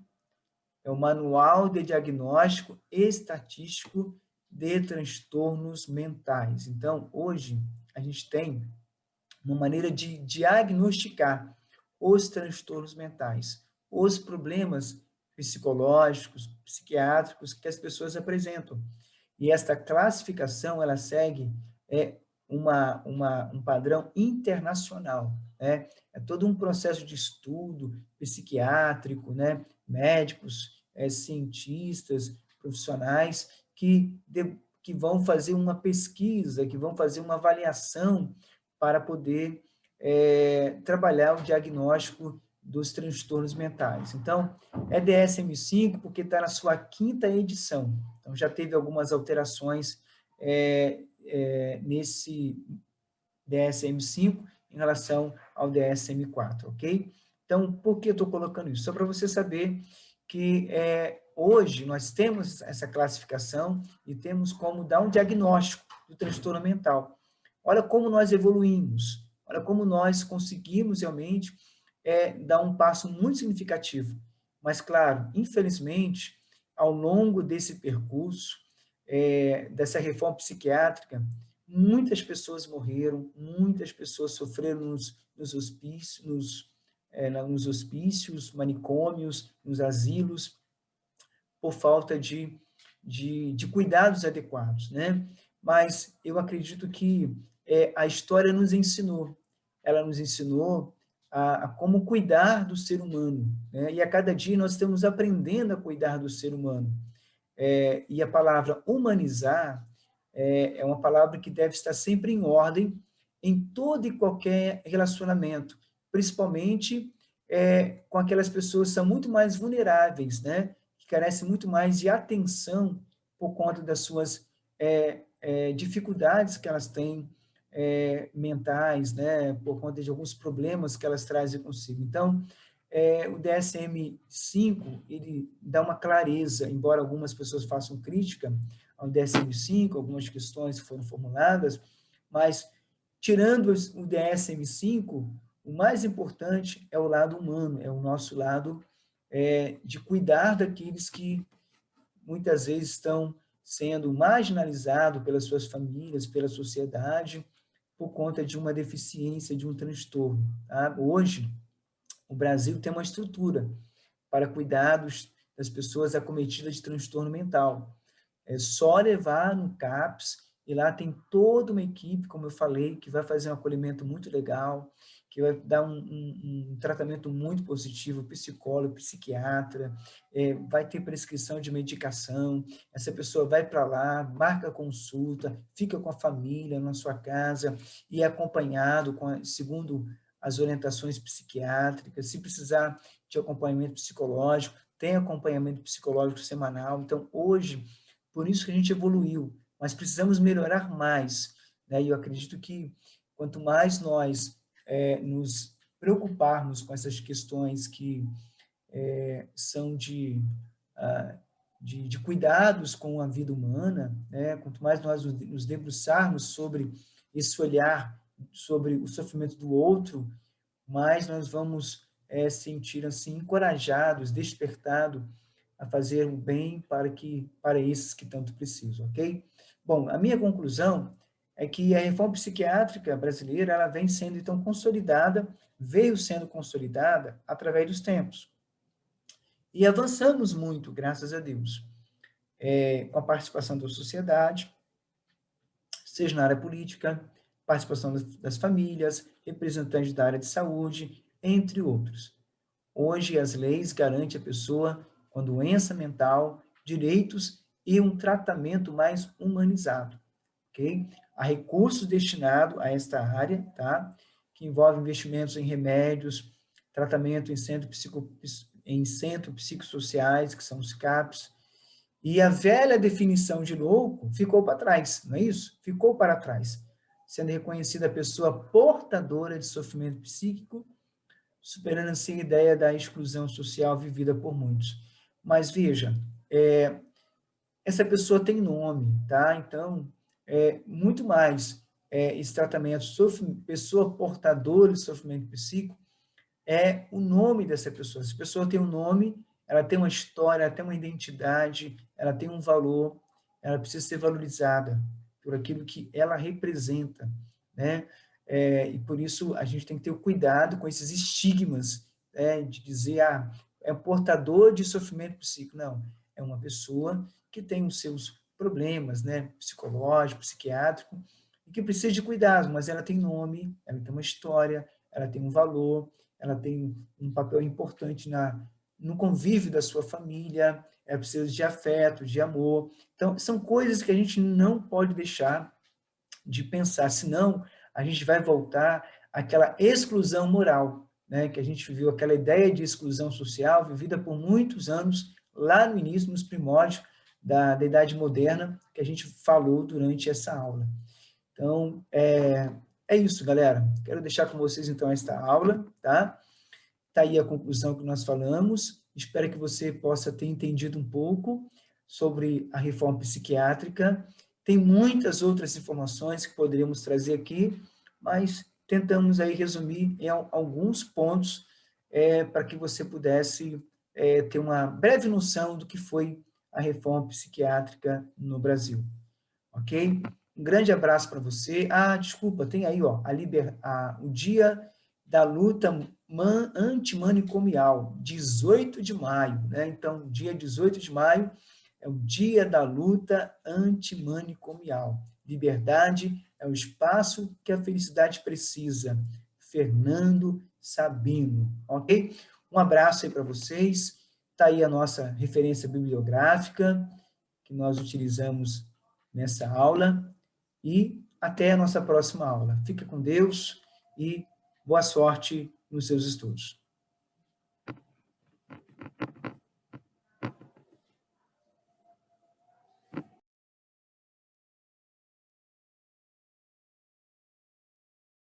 S1: é o Manual de Diagnóstico Estatístico de Transtornos Mentais. Então, hoje, a gente tem uma maneira de diagnosticar os transtornos mentais, os problemas psicológicos, psiquiátricos que as pessoas apresentam. E esta classificação, ela segue um padrão internacional, né? É todo um processo de estudo psiquiátrico, né? Médicos, cientistas, profissionais que vão fazer uma pesquisa, que vão fazer uma avaliação para poder trabalhar o diagnóstico dos transtornos mentais. Então, é DSM-5 porque está na sua 5ª edição. Então, já teve algumas alterações nesse DSM-5 em relação ao DSM-4, ok? Então, por que eu estou colocando isso? Só para você saber que hoje nós temos essa classificação e temos como dar um diagnóstico do transtorno mental. Olha como nós evoluímos, olha como nós conseguimos realmente dar um passo muito significativo. Mas, claro, infelizmente, ao longo desse percurso, dessa reforma psiquiátrica, muitas pessoas morreram, muitas pessoas sofreram nos hospícios, manicômios, nos asilos, por falta de cuidados adequados, né? Mas eu acredito que a história nos ensinou, ela nos ensinou a como cuidar do ser humano, né? E a cada dia nós estamos aprendendo a cuidar do ser humano. E a palavra humanizar é uma palavra que deve estar sempre em ordem em todo e qualquer relacionamento, principalmente com aquelas pessoas que são muito mais vulneráveis, né? Que carecem muito mais de atenção por conta das suas dificuldades que elas têm mentais, né? Por conta de alguns problemas que elas trazem consigo. Então, o DSM-5, ele dá uma clareza, embora algumas pessoas façam crítica ao DSM-5, algumas questões que foram formuladas, mas, tirando o DSM-5, o mais importante é o lado humano, é o nosso lado de cuidar daqueles que muitas vezes estão sendo marginalizados pelas suas famílias, pela sociedade, por conta de uma deficiência, de um transtorno. Tá? Hoje, o Brasil tem uma estrutura para cuidados das pessoas acometidas de transtorno mental. É só levar no CAPS e lá tem toda uma equipe, como eu falei, que vai fazer um acolhimento muito legal, que vai dar um tratamento muito positivo, psicólogo, psiquiatra, vai ter prescrição de medicação, essa pessoa vai para lá, marca consulta, fica com a família na sua casa e é acompanhado segundo as orientações psiquiátricas, se precisar de acompanhamento psicológico, tem acompanhamento psicológico semanal. Então, hoje, por isso que a gente evoluiu, mas precisamos melhorar mais, né? E eu acredito que quanto mais nós nos preocuparmos com essas questões que são de cuidados com a vida humana, né? Quanto mais nós nos debruçarmos sobre esse olhar sobre o sofrimento do outro, mais nós vamos sentir assim encorajados, despertados a fazer o bem para esses que tanto precisam, ok? Bom, a minha conclusão é que a reforma psiquiátrica brasileira ela vem sendo então consolidada, veio sendo consolidada através dos tempos. E avançamos muito, graças a Deus, com a participação da sociedade, seja na área política, participação das famílias, representantes da área de saúde, entre outros. Hoje, as leis garantem à pessoa, com doença mental, direitos e um tratamento mais humanizado, ok? Há recursos destinados a esta área, tá? Que envolve investimentos em remédios, tratamento em centros em centros psicossociais, que são os CAPs, e a velha definição de louco ficou para trás, não é isso? Ficou para trás, sendo reconhecida a pessoa portadora de sofrimento psíquico, superando assim a ideia da exclusão social vivida por muitos. Mas veja, essa pessoa tem nome, tá? Então, muito mais esse tratamento, pessoa portadora de sofrimento psíquico, é o nome dessa pessoa. Essa pessoa tem um nome, ela tem uma história, ela tem uma identidade, ela tem um valor, ela precisa ser valorizada por aquilo que ela representa, né? E por isso a gente tem que ter o cuidado com esses estigmas, de dizer, é portador de sofrimento psíquico. Não, é uma pessoa que tem os seus problemas, né, psicológico, psiquiátrico, e que precisa de cuidado, mas ela tem nome, ela tem uma história, ela tem um valor, ela tem um papel importante no convívio da sua família, ela precisa de afeto, de amor. Então, são coisas que a gente não pode deixar de pensar, senão a gente vai voltar àquela exclusão moral, né? Que a gente viveu, aquela ideia de exclusão social vivida por muitos anos, lá no início, nos primórdios da Idade Moderna, que a gente falou durante essa aula. Então, é isso, galera. Quero deixar com vocês, então, esta aula, tá? Está aí a conclusão que nós falamos. Espero que você possa ter entendido um pouco sobre a reforma psiquiátrica. Tem muitas outras informações que poderíamos trazer aqui, mas tentamos aí resumir em alguns pontos para que você pudesse ter uma breve noção do que foi a reforma psiquiátrica no Brasil. Ok? Um grande abraço para você. Desculpa, tem aí ó, o Dia da Luta Antimanicomial, 18 de maio. Né? Então, dia 18 de maio é o Dia da Luta Antimanicomial. Liberdade é o espaço que a felicidade precisa. Fernando Sabino. Ok? Um abraço aí para vocês. Está aí a nossa referência bibliográfica que nós utilizamos nessa aula e até a nossa próxima aula. Fique com Deus e boa sorte nos seus estudos.